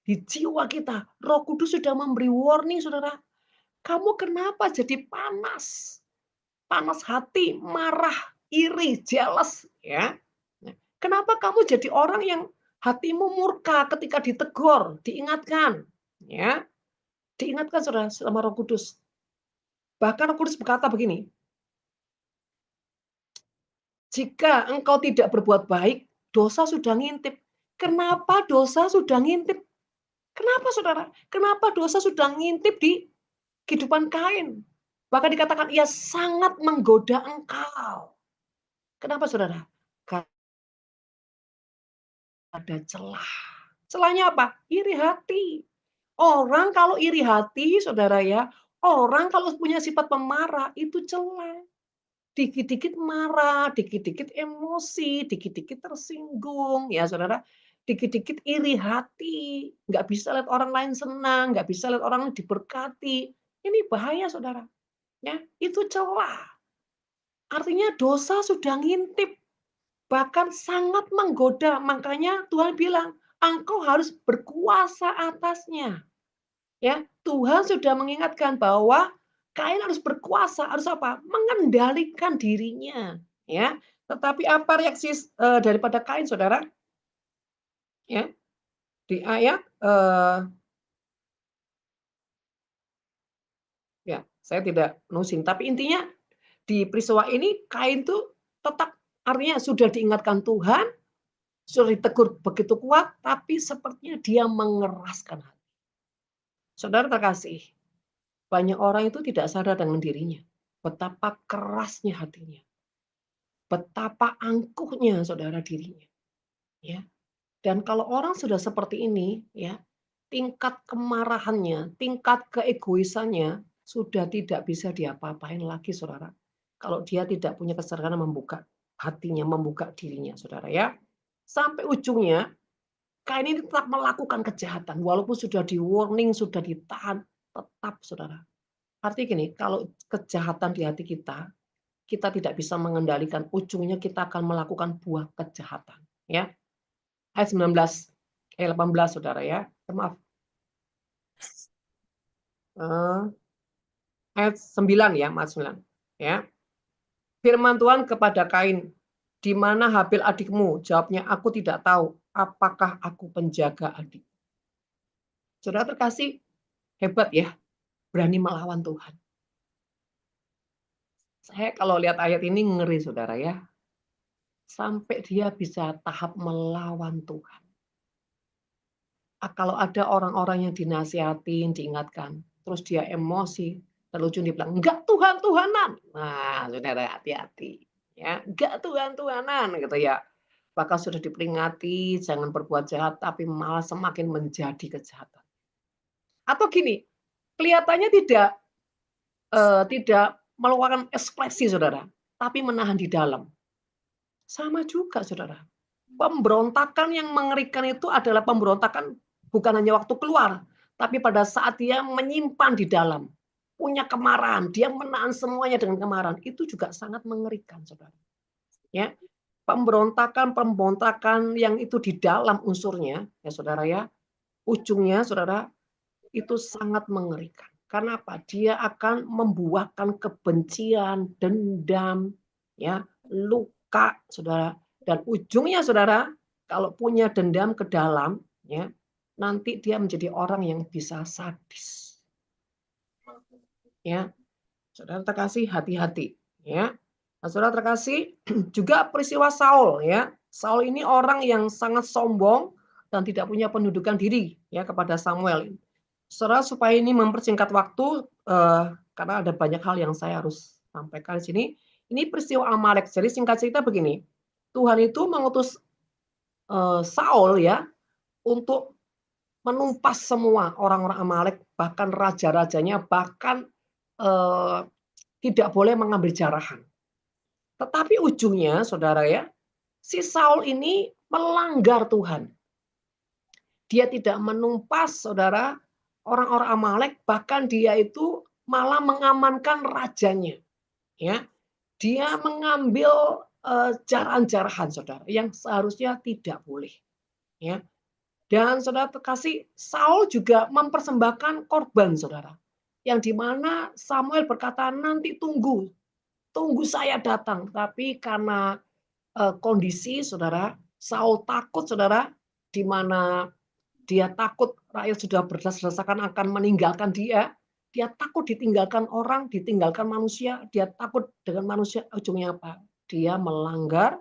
di jiwa kita. Roh Kudus sudah memberi warning, saudara. Kamu kenapa jadi panas? Panas hati, marah, iri, jealous, ya. Nah, kenapa kamu jadi orang yang hatimu murka ketika ditegur, diingatkan, ya. Diingatkan Saudara sama Roh Kudus. Bahkan Roh Kudus berkata begini, jika engkau tidak berbuat baik, dosa sudah ngintip. Kenapa dosa sudah ngintip? Kenapa Saudara? Kenapa dosa sudah ngintip di kehidupan Kain? Bahkan dikatakan ia sangat menggoda engkau. Kenapa Saudara? Karena ada celah. Celahnya apa? Iri hati. Orang kalau iri hati, saudara ya, orang kalau punya sifat pemarah, itu celah. Dikit-dikit marah, dikit-dikit emosi, dikit-dikit tersinggung, ya saudara. Dikit-dikit iri hati, nggak bisa lihat orang lain senang, nggak bisa lihat orang lain diberkati. Ini bahaya saudara. Ya, itu celah. Artinya dosa sudah ngintip, bahkan sangat menggoda. Makanya Tuhan bilang, engkau harus berkuasa atasnya. Ya, Tuhan sudah mengingatkan bahwa Kain harus berkuasa, harus apa? Mengendalikan dirinya, ya. Tetapi apa reaksi daripada Kain, Saudara? Ya, di ayat ya, saya tidak nusin, tapi intinya di peristiwa ini Kain tuh tetap artinya sudah diingatkan Tuhan, sudah ditegur begitu kuat, tapi sepertinya dia mengeraskan hati. Saudara terkasih, banyak orang itu tidak sadar dengan dirinya, betapa kerasnya hatinya, betapa angkuhnya saudara dirinya. Ya. Dan kalau orang sudah seperti ini, ya, tingkat kemarahannya, tingkat keegoisannya sudah tidak bisa diapa-apain lagi, saudara. Kalau dia tidak punya kesadaran membuka hatinya, membuka dirinya, saudara ya. Sampai ujungnya, Kain ini tetap melakukan kejahatan, walaupun sudah di-warning, sudah ditahan, tetap, saudara. Artinya gini, kalau kejahatan di hati kita, kita tidak bisa mengendalikan, ujungnya kita akan melakukan buah kejahatan. Ya, ayat 19, ayat 18, saudara ya. Maaf, ayat 9 ya, maaf 9. Ya. Firman Tuhan kepada Kain, di mana Habil adikmu? Jawabnya, aku tidak tahu. Apakah aku penjaga adik? Saudara terkasih, hebat ya, berani melawan Tuhan. Saya kalau lihat ayat ini ngeri, saudara ya. Sampai dia bisa tahap melawan Tuhan. Kalau ada orang-orang yang dinasihatin, diingatkan, terus dia emosi, lalu ujung dia bilang, enggak Tuhan-Tuhanan. Nah, saudara hati-hati. Ya, enggak Tuhan-Tuhanan gitu ya. Bahkan sudah diperingati, jangan berbuat jahat, tapi malah semakin menjadi kejahatan. Atau gini, kelihatannya tidak meluarkan ekspresi, saudara, tapi menahan di dalam. Sama juga, saudara. Pemberontakan yang mengerikan itu adalah pemberontakan bukan hanya waktu keluar, tapi pada saat dia menyimpan di dalam. Punya kemarahan, dia menahan semuanya dengan kemarahan. Itu juga sangat mengerikan, saudara. Ya, pemberontakan yang itu di dalam unsurnya, ya saudara ya, ujungnya saudara, itu sangat mengerikan. Karena apa? Dia akan membuahkan kebencian, dendam, ya, luka, saudara. Dan ujungnya, saudara, kalau punya dendam ke dalam, ya, nanti dia menjadi orang yang bisa sadis. Ya, saudara terkasih, hati-hati. Ya, nah, saudara terkasih, juga peristiwa Saul. Ya, Saul ini orang yang sangat sombong dan tidak punya pendudukan diri ya kepada Samuel. Saudara, supaya ini mempersingkat waktu, karena ada banyak hal yang saya harus sampaikan di sini. Ini peristiwa Amalek. Jadi singkat cerita begini, Tuhan itu mengutus Saul ya untuk menumpas semua orang-orang Amalek, bahkan raja-rajanya, bahkan eee, tidak boleh mengambil jarahan. Tetapi ujungnya saudara ya, si Saul ini melanggar Tuhan. Dia tidak menumpas saudara, orang-orang Amalek, bahkan dia itu malah mengamankan rajanya, ya. Dia mengambil, jarahan-jarahan saudara, yang seharusnya tidak boleh, ya. Dan saudara terkasih, Saul juga mempersembahkan korban saudara, yang di mana Samuel berkata, "Nanti tunggu, tunggu saya datang." Tapi karena kondisi saudara, Saul takut saudara, di mana dia takut rakyat sudah berdesak-desakan akan meninggalkan dia. Dia takut ditinggalkan orang, ditinggalkan manusia, dia takut dengan manusia, ujungnya apa? Dia melanggar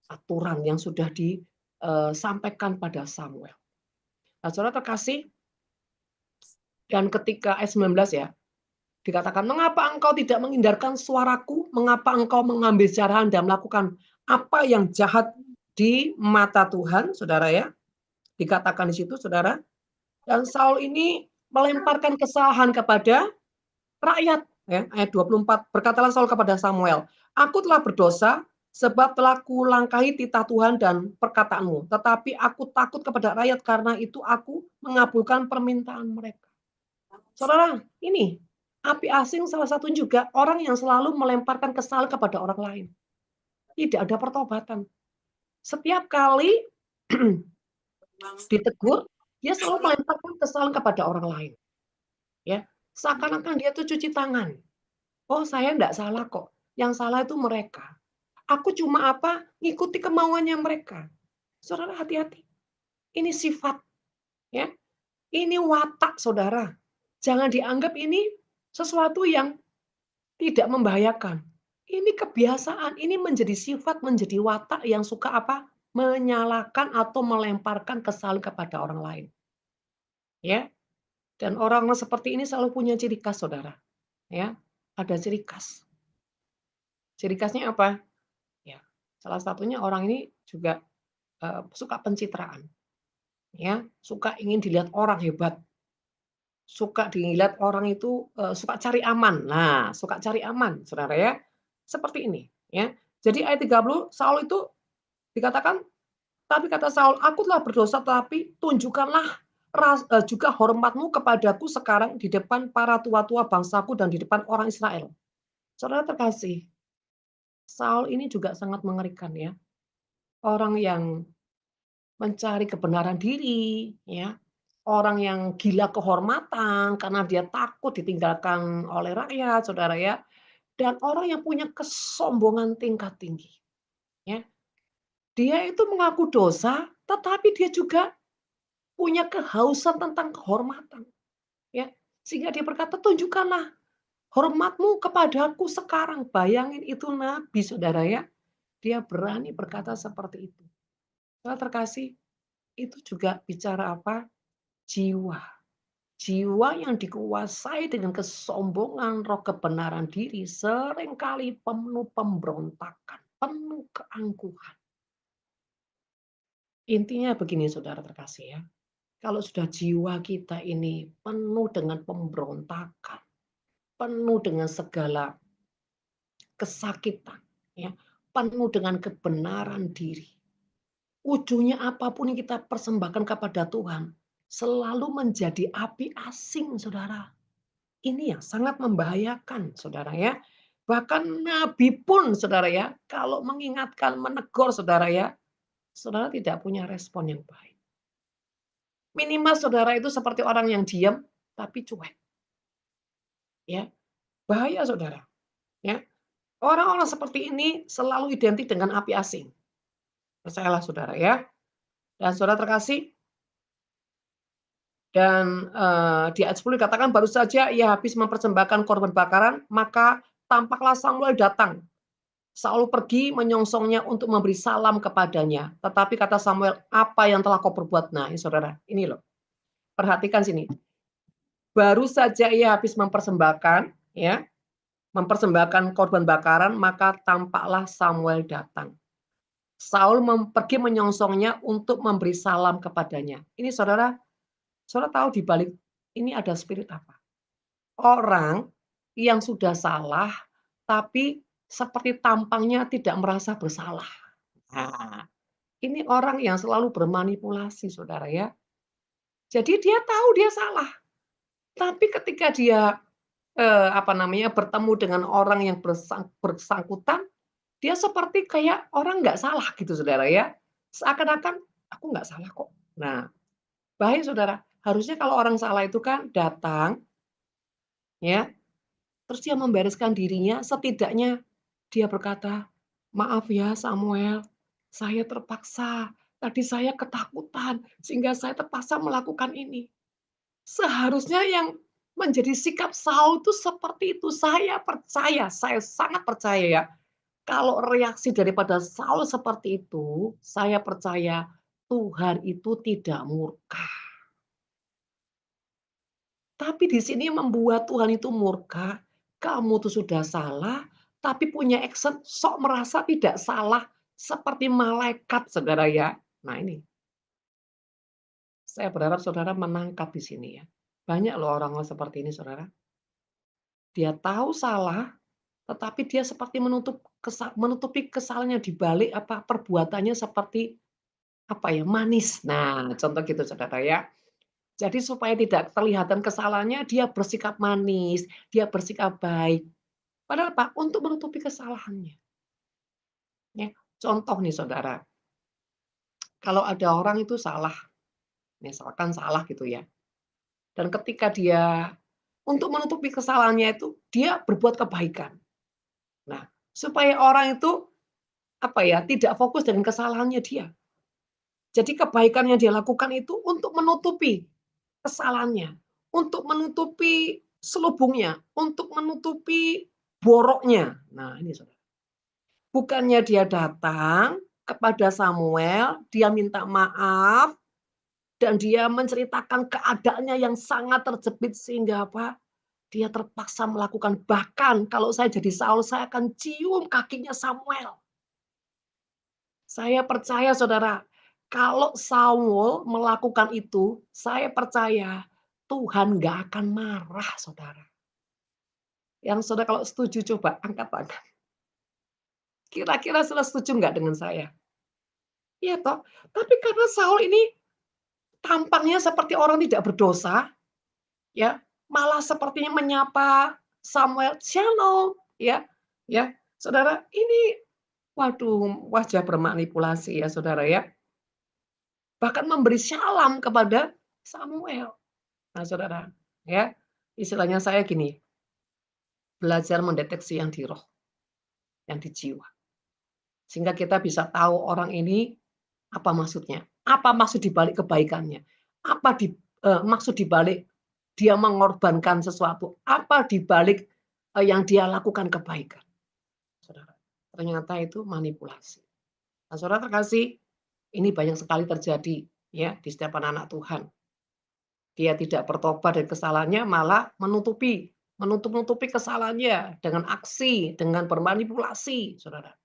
aturan yang sudah disampaikan pada Samuel. Nah, saudara terkasih, dan ketika ayat 19 ya, dikatakan, "Mengapa engkau tidak menghindarkan suaraku? Mengapa engkau mengambil jarahan dan melakukan apa yang jahat di mata Tuhan?" Saudara ya, dikatakan di situ saudara. Dan Saul ini melemparkan kesalahan kepada rakyat ya, ayat 24, "Berkatalah Saul kepada Samuel, aku telah berdosa sebab telah kulangkahi titah Tuhan dan perkataanmu, tetapi aku takut kepada rakyat karena itu aku mengabulkan permintaan mereka." Saudara, ini api asing salah satu juga orang yang selalu melemparkan kesalahan kepada orang lain. Tidak ada pertobatan. Setiap kali ditegur, dia selalu melemparkan kesalahan kepada orang lain. Ya, seakan-akan dia tuh cuci tangan. "Oh, saya enggak salah kok, yang salah itu mereka. Aku cuma apa, ngikuti kemauannya mereka." Saudara hati-hati, ini sifat ya, ini watak saudara. Jangan dianggap ini sesuatu yang tidak membahayakan. Ini kebiasaan, ini menjadi sifat, menjadi watak yang suka apa, menyalahkan atau melemparkan kesalahan kepada orang lain. Ya, dan orang seperti ini selalu punya ciri khas saudara. Ya, ada ciri khas. Ciri khasnya apa? Ya, salah satunya orang ini juga, suka pencitraan, ya, suka ingin dilihat orang hebat, suka dilihat orang itu, suka cari aman. Nah, suka cari aman, saudara ya, seperti ini, ya. Jadi ayat 30, Saul itu dikatakan, "Tapi kata Saul, aku telah berdosa, tapi tunjukkanlah juga hormatmu kepadaku sekarang di depan para tua-tua bangsaku dan di depan orang Israel." Saudara terkasih, Saul ini juga sangat mengerikan ya. Orang yang mencari kebenaran diri, ya. Orang yang gila kehormatan karena dia takut ditinggalkan oleh rakyat, saudara ya. Dan orang yang punya kesombongan tingkat tinggi, ya. Dia itu mengaku dosa, tetapi dia juga punya kehausan tentang kehormatan, ya. Sehingga dia berkata, "Tunjukkanlah hormatmu kepadaku sekarang." Bayangin itu nabi, saudara ya. Dia berani berkata seperti itu. Saudara terkasih, itu juga bicara apa? Jiwa. Jiwa yang dikuasai dengan kesombongan, roh kebenaran diri, seringkali penuh pemberontakan, penuh keangkuhan. Intinya begini saudara terkasih ya, kalau sudah jiwa kita ini penuh dengan pemberontakan, penuh dengan segala kesakitan, ya, penuh dengan kebenaran diri. Ujungnya apapun yang kita persembahkan kepada Tuhan, selalu menjadi api asing, saudara. Ini yang sangat membahayakan, saudara ya. Bahkan nabi pun, saudara ya, kalau mengingatkan, menegur, saudara ya, saudara tidak punya respon yang baik. Minimal saudara itu seperti orang yang diam, tapi cuek. Ya, bahaya saudara. Ya, orang-orang seperti ini selalu identik dengan api asing. Percayalah saudara ya. Dan saudara terkasih, dan di ayat 10 dikatakan, "Baru saja ia habis mempersembahkan korban bakaran, maka tampaklah Samuel datang. Saul pergi menyongsongnya untuk memberi salam kepadanya. Tetapi kata Samuel, apa yang telah kau perbuat?" Nah, ini saudara, ini loh. Perhatikan sini. Baru saja ia habis mempersembahkan, ya, mempersembahkan korban bakaran, maka tampaklah Samuel datang. Saul pergi menyongsongnya untuk memberi salam kepadanya. Ini saudara, saudara tahu di balik ini ada spirit apa? Orang yang sudah salah, tapi seperti tampangnya tidak merasa bersalah. Nah, ini orang yang selalu bermanipulasi, saudara ya. Jadi dia tahu dia salah, tapi ketika dia bertemu dengan orang yang bersangkutan, dia seperti kayak orang nggak salah gitu, saudara ya. Seakan-akan aku nggak salah kok. Nah, bahaya saudara. Harusnya kalau orang salah itu kan datang, ya, terus dia membereskan dirinya, setidaknya dia berkata, "Maaf ya Samuel, saya terpaksa. Tadi saya ketakutan sehingga saya terpaksa melakukan ini." Seharusnya yang menjadi sikap Saul itu seperti itu. Saya percaya, saya sangat percaya ya, kalau reaksi daripada Saul seperti itu, saya percaya Tuhan itu tidak murka. Tapi di sini membuat Tuhan itu murka, kamu tuh sudah salah, tapi punya action sok merasa tidak salah seperti malaikat, saudara ya. Nah ini, saya berharap saudara menangkap di sini ya. Banyak loh orang-orang seperti ini, saudara. Dia tahu salah, tetapi dia seperti menutupi kesalahannya di balik perbuatannya seperti manis. Nah, contoh gitu saudara ya. Jadi supaya tidak kelihatan kesalahannya, dia bersikap manis, dia bersikap baik. Padahal apa? Untuk menutupi kesalahannya. Ya. Contoh nih saudara, kalau ada orang itu salah, misalkan salah gitu ya, dan ketika dia untuk menutupi kesalahannya itu, dia berbuat kebaikan. Nah, supaya orang itu tidak fokus dengan kesalahannya dia. Jadi kebaikan yang dia lakukan itu untuk menutupi kesalahannya, untuk menutupi selubungnya, untuk menutupi boroknya. Nah, ini saudara. Bukannya dia datang kepada Samuel, dia minta maaf, dan dia menceritakan keadaannya yang sangat terjepit sehingga apa? Dia terpaksa melakukan, bahkan kalau saya jadi Saul, saya akan cium kakinya Samuel. Saya percaya saudara, kalau Saul melakukan itu, saya percaya Tuhan nggak akan marah saudara. Yang saudara kalau setuju coba angkat tangan. Kira-kira saudara setuju nggak dengan saya? Iya toh? Tapi karena Saul ini tampangnya seperti orang tidak berdosa, ya, malah sepertinya menyapa Samuel, "Shalom," ya. Saudara, ini waduh, wajah bermanipulasi ya saudara ya. Bahkan memberi syalam kepada Samuel. Nah, saudara, ya, istilahnya saya gini, belajar mendeteksi yang di roh, yang di jiwa. Sehingga kita bisa tahu orang ini apa maksudnya, apa maksud di balik kebaikannya, apa maksud di balik dia mengorbankan sesuatu, apa di balik yang dia lakukan kebaikan. Saudara, ternyata itu manipulasi. Nah, saudara terkasih, ini banyak sekali terjadi ya di setiap anak-anak Tuhan. Dia tidak bertobat dari kesalahannya, malah menutup-nutupi kesalahannya dengan aksi, dengan bermanipulasi, saudara.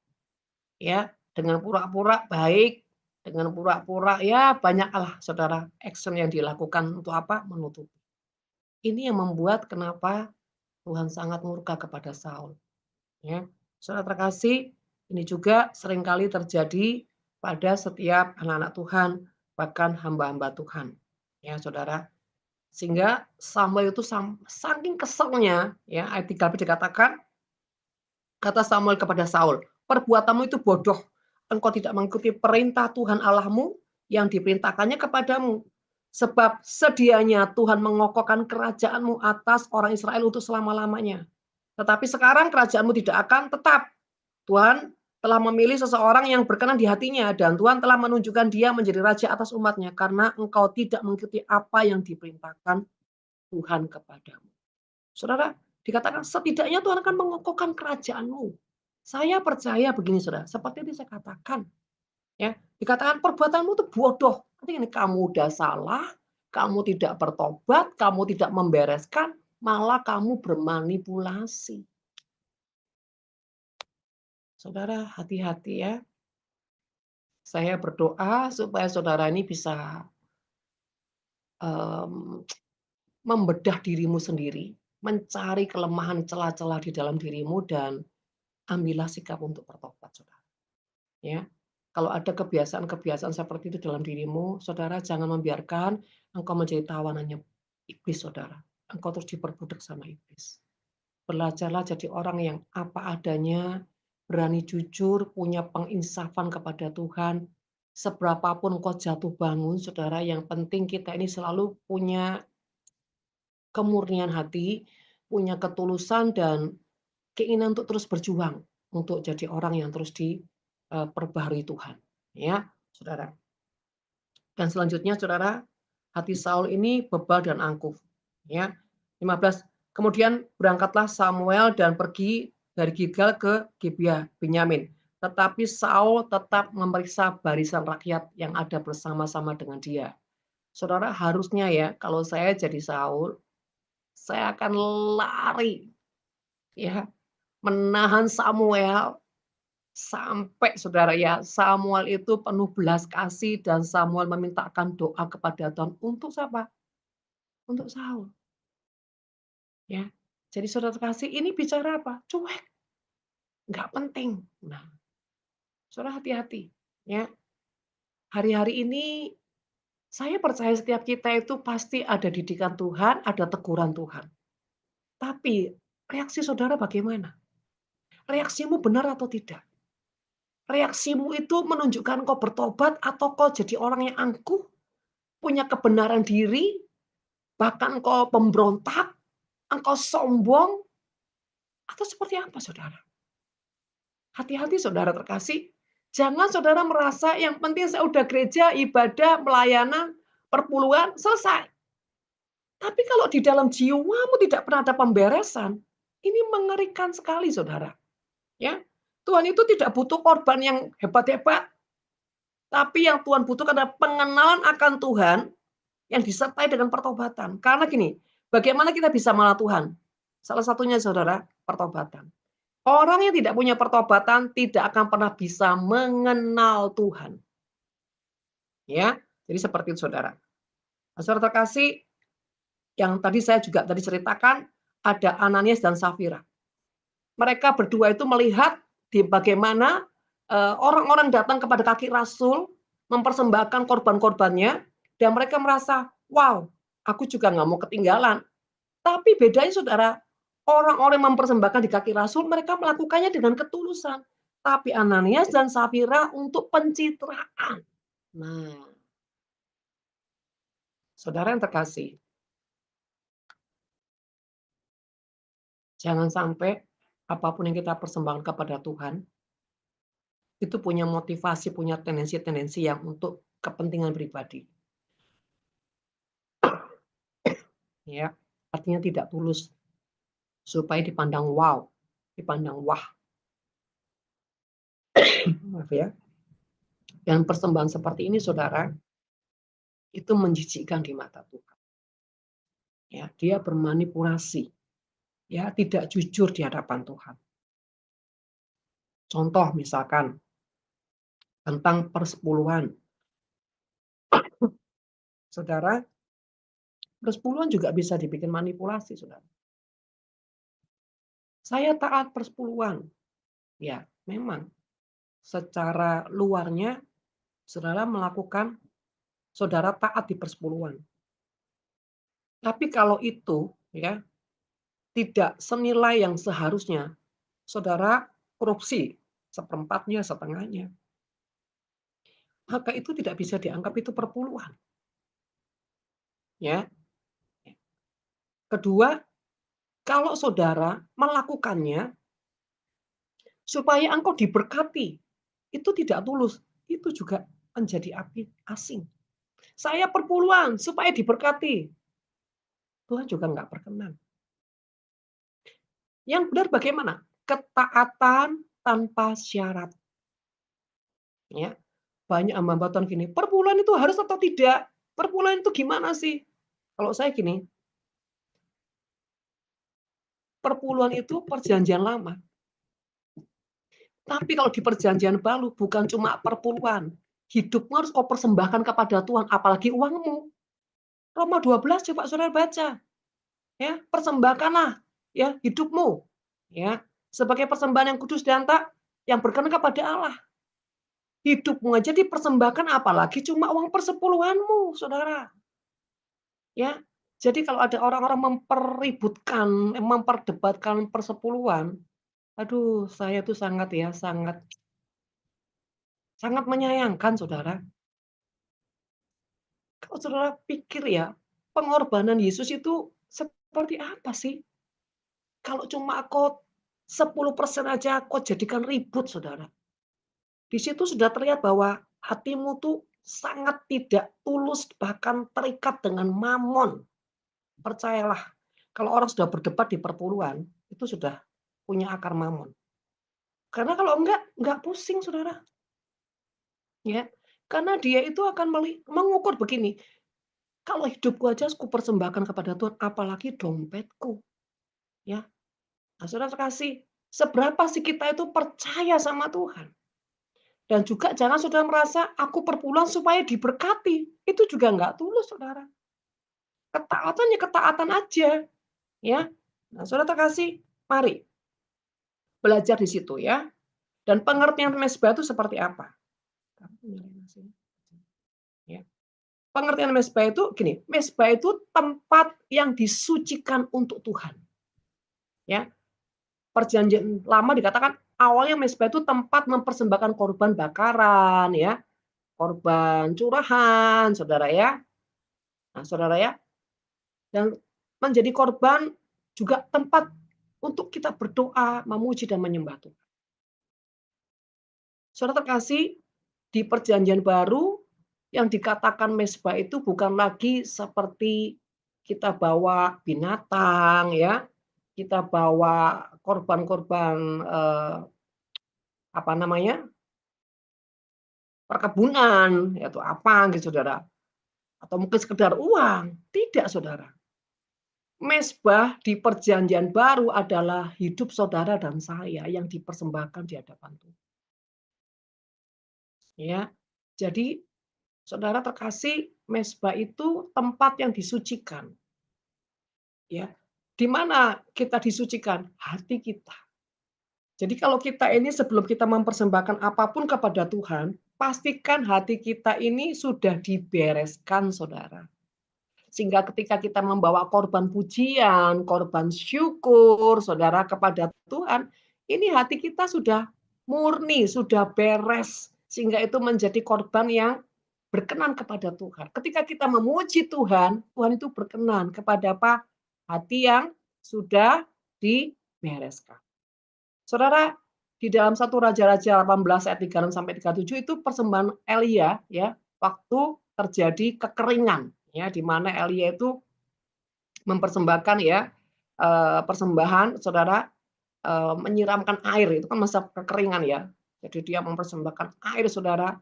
Ya, dengan pura-pura baik, dengan pura-pura ya banyaklah saudara action yang dilakukan untuk apa? Menutupi. Ini yang membuat kenapa Tuhan sangat murka kepada Saul. Ya, saudara terkasih, ini juga seringkali terjadi pada setiap anak-anak Tuhan, bahkan hamba-hamba Tuhan. Ya, saudara. Sehingga Samuel itu saking keselnya, ya, ayat 13 dikatakan, kata Samuel kepada Saul, "Perbuatanmu itu bodoh. Engkau tidak mengikuti perintah Tuhan Allahmu yang diperintahkannya kepadamu. Sebab sedianya Tuhan mengokohkan kerajaanmu atas orang Israel untuk selama-lamanya. Tetapi sekarang kerajaanmu tidak akan tetap. Tuhan telah memilih seseorang yang berkenan di hatinya dan Tuhan telah menunjukkan dia menjadi raja atas umatnya karena engkau tidak mengikuti apa yang diperintahkan Tuhan kepadamu." Saudara, dikatakan setidaknya Tuhan akan mengokohkan kerajaanmu. Saya percaya begini saudara, seperti yang saya katakan. Ya, dikatakan perbuatanmu itu bodoh. Artinya kamu udah salah, kamu tidak bertobat, kamu tidak membereskan, malah kamu bermanipulasi. Saudara, hati-hati ya. Saya berdoa supaya saudara ini bisa mmm, membedah dirimu sendiri, mencari kelemahan celah-celah di dalam dirimu dan ambillah sikap untuk bertobat, saudara. Ya, kalau ada kebiasaan-kebiasaan seperti itu dalam dirimu, saudara jangan membiarkan engkau menjadi tawanannya iblis, saudara. Engkau terus diperbudak sama iblis. Belajarlah jadi orang yang apa adanya, berani jujur, punya penginsafan kepada Tuhan. Seberapapun engkau jatuh bangun, saudara, yang penting kita ini selalu punya kemurnian hati, punya ketulusan dan keinginan untuk terus berjuang, untuk jadi orang yang terus diperbaharui Tuhan, ya, saudara. Dan selanjutnya, saudara, hati Saul ini bebal dan angkuh, ya. 15, kemudian berangkatlah Samuel dan pergi dari Gilgal ke Gibeah Benyamin. Tetapi Saul tetap memeriksa barisan rakyat yang ada bersama-sama dengan dia. Saudara, harusnya ya, kalau saya jadi Saul, saya akan lari, ya, menahan Samuel sampai, saudara, ya, Samuel itu penuh belas kasih dan Samuel memintakan doa kepada Tuhan untuk siapa? Untuk Saul, ya. Jadi saudara kasih ini bicara apa? Cuek, nggak penting. Nah, saudara hati-hati, ya. Hari-hari ini saya percaya setiap kita itu pasti ada didikan Tuhan, ada teguran Tuhan. Tapi reaksi saudara bagaimana? Reaksimu benar atau tidak? Reaksimu itu menunjukkan kau bertobat atau kau jadi orang yang angkuh, punya kebenaran diri, bahkan kau pemberontak, engkau sombong, atau seperti apa, saudara? Hati-hati, saudara terkasih. Jangan saudara merasa yang penting saya udah gereja, ibadah, pelayanan, perpuluhan, selesai. Tapi kalau di dalam jiwamu tidak pernah ada pemberesan, ini mengerikan sekali, saudara. Ya, Tuhan itu tidak butuh korban yang hebat-hebat, tapi yang Tuhan butuhkan adalah pengenalan akan Tuhan yang disertai dengan pertobatan. Karena gini, bagaimana kita bisa mengenal Tuhan? Salah satunya, saudara, pertobatan. Orang yang tidak punya pertobatan tidak akan pernah bisa mengenal Tuhan. Ya, jadi seperti itu, saudara. Nah, saudara terkasih, yang tadi saya juga tadi ceritakan, ada Ananias dan Safira. Mereka berdua itu melihat di bagaimana orang-orang datang kepada kaki Rasul, mempersembahkan korban-korbannya, dan mereka merasa, wow, aku juga nggak mau ketinggalan. Tapi bedanya, saudara, orang-orang yang mempersembahkan di kaki Rasul, mereka melakukannya dengan ketulusan. Tapi Ananias dan Safira untuk pencitraan. Nah, saudara yang terkasih, jangan sampai apapun yang kita persembahkan kepada Tuhan, itu punya motivasi, punya tendensi-tendensi yang untuk kepentingan pribadi. Ya, artinya tidak tulus, supaya dipandang wow, dipandang wah. Maaf ya. Dan persembahan seperti ini, saudara, itu menjijikkan di mata Tuhan. Ya, dia bermanipulasi, ya, tidak jujur di hadapan Tuhan. Contoh misalkan tentang persepuluhan. Saudara, persepuluhan juga bisa dibikin manipulasi, saudara. Saya taat persepuluhan. Ya, memang secara luarnya saudara melakukan, saudara taat di persepuluhan. Tapi kalau itu, ya, tidak senilai yang seharusnya, saudara korupsi seperempatnya, setengahnya, maka itu tidak bisa dianggap itu perpuluhan. Ya. Kedua, kalau saudara melakukannya supaya engkau diberkati, itu tidak tulus, itu juga menjadi api asing. Saya perpuluhan supaya diberkati, Tuhan juga nggak berkenan. Yang benar bagaimana? Ketaatan tanpa syarat. Ya, banyak hamba Tuhan gini, perpuluhan itu harus atau tidak? Perpuluhan itu gimana sih? Kalau saya gini, perpuluhan itu perjanjian lama. Tapi kalau di perjanjian baru bukan cuma perpuluhan, Hidupmu harus kau persembahkan kepada Tuhan, apalagi uangmu. Roma 12 coba saudara baca. Ya, persembahkanlah ya hidupmu ya sebagai persembahan yang kudus dan tak yang berkenan kepada Allah. Hidupmu aja dipersembahkan apalagi cuma uang persepuluhanmu, Saudara. Ya. Jadi kalau ada orang-orang memperdebatkan persepuluhan, aduh saya tuh sangat ya, sangat sangat menyayangkan Saudara. Kalau Saudara pikir ya, pengorbanan Yesus itu seperti apa sih? Kalau cuma kau 10% aja kau jadikan ribut, Saudara. Di situ sudah terlihat bahwa hatimu tuh sangat tidak tulus, bahkan terikat dengan mamon. Percayalah, kalau orang sudah berdebat di perpuluhan, itu sudah punya akar mamon. Karena kalau enggak pusing, Saudara. Ya, karena dia itu akan mengukur begini, kalau hidupku aja aku persembahkan kepada Tuhan, apalagi dompetku. Ya, nah, Saudara kasih, seberapa sih kita itu percaya sama Tuhan? Dan juga jangan saudara merasa aku perpuluhan supaya diberkati. Itu juga enggak tulus, Saudara. Ketaatan ya ketaatan aja, ya. Nah, Saudara terkasih, mari belajar di situ ya. Dan pengertian mezbah itu seperti apa? Ya. Pengertian mezbah itu gini, mezbah itu tempat yang disucikan untuk Tuhan. Ya. Perjanjian lama dikatakan awalnya mezbah itu tempat mempersembahkan korban bakaran ya, korban curahan, Saudara ya. Nah, Saudara ya, dan menjadi korban juga tempat untuk kita berdoa, memuji dan menyembah Tuhan. Saudara terkasih, di perjanjian baru yang dikatakan mezbah itu bukan lagi seperti kita bawa binatang ya, kita bawa korban-korban apa namanya? Perkebunan, yaitu apa gitu Saudara, atau mungkin sekedar uang. Tidak Saudara. Mezbah di perjanjian baru adalah hidup saudara dan saya yang dipersembahkan di hadapan Tuhan. Ya. Jadi saudara terkasih, mezbah itu tempat yang disucikan. Ya. Di mana kita disucikan? Hati kita. Jadi kalau kita ini sebelum kita mempersembahkan apapun kepada Tuhan, pastikan hati kita ini sudah dibereskan, Saudara. Sehingga ketika kita membawa korban pujian, korban syukur, Saudara, kepada Tuhan, ini hati kita sudah murni, sudah beres. Sehingga itu menjadi korban yang berkenan kepada Tuhan. Ketika kita memuji Tuhan, Tuhan itu berkenan kepada apa? Hati yang sudah dibereskan. Saudara, di dalam 1 Raja-Raja 18 ayat 36 sampai 37 itu persembahan Elia ya, waktu terjadi kekeringan ya, di mana Elia itu mempersembahkan ya persembahan Saudara menyiramkan air, itu kan masa kekeringan ya. Jadi dia mempersembahkan air Saudara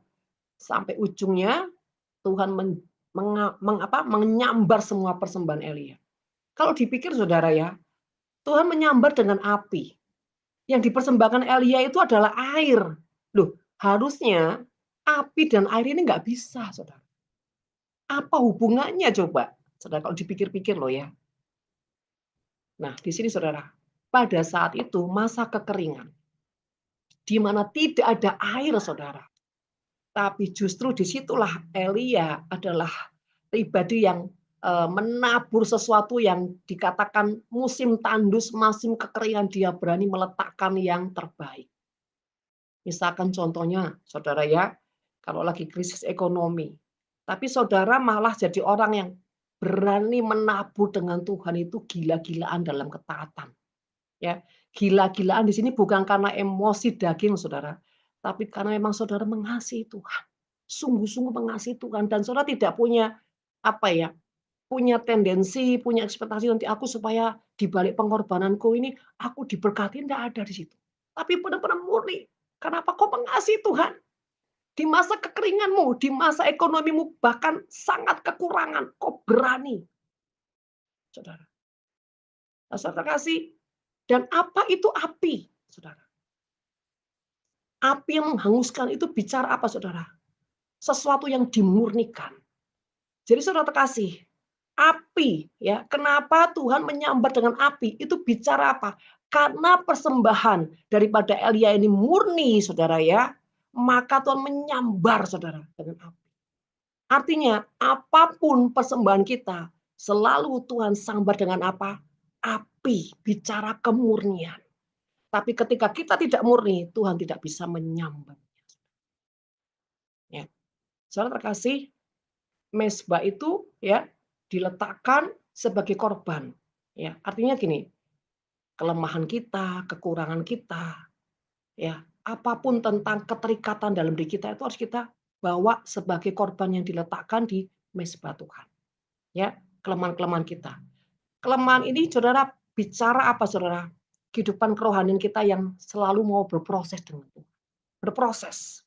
sampai ujungnya Tuhan menyambar semua persembahan Elia. Kalau dipikir Saudara ya, Tuhan menyambar dengan api. Yang dipersembahkan Elia itu adalah air. Loh, harusnya api dan air ini nggak bisa, Saudara. Apa hubungannya coba? Saudara, kalau dipikir-pikir loh ya. Nah, di sini Saudara, pada saat itu masa kekeringan, di mana tidak ada air, Saudara. Tapi justru disitulah Elia adalah pribadi yang menabur sesuatu yang dikatakan musim tandus, musim kekeringan, dia berani meletakkan yang terbaik. Misalkan contohnya, Saudara ya, kalau lagi krisis ekonomi, tapi Saudara malah jadi orang yang berani menabur dengan Tuhan itu gila-gilaan dalam ketaatan. Ya, gila-gilaan di sini bukan karena emosi daging Saudara, tapi karena memang Saudara mengasihi Tuhan. Sungguh-sungguh mengasihi Tuhan dan Saudara tidak punya apa ya, punya tendensi, punya ekspektasi nanti aku supaya di balik pengorbananku ini aku diberkati, enggak ada di situ. Tapi benar-benar murni. Kenapa kau mengasihi Tuhan? Di masa kekeringanmu, di masa ekonomimu bahkan sangat kekurangan, kau berani. Saudara. Nah, Saudara kasih. Dan apa itu api, Saudara? Api yang menghanguskan itu bicara apa, Saudara? sesuatu yang dimurnikan. Jadi saudara terkasih, api ya, kenapa Tuhan menyambar dengan api? Itu bicara apa? Karena persembahan daripada Elia ini murni saudara ya, maka Tuhan menyambar saudara dengan api. Artinya apapun persembahan kita, selalu Tuhan sambar dengan apa? Api, bicara kemurnian. Tapi ketika kita tidak murni, Tuhan tidak bisa menyambar. Ya. Saudara terkasih, mezbah itu ya diletakkan sebagai korban. Ya, artinya gini, kelemahan kita, kekurangan kita, ya, apapun tentang keterikatan dalam diri kita itu harus kita bawa sebagai korban yang diletakkan di mezbah Tuhan. Ya, kelemahan-kelemahan kita. Kelemahan ini Saudara bicara apa Saudara? Kehidupan kerohanian kita yang selalu mau berproses dengan Tuhan. Berproses.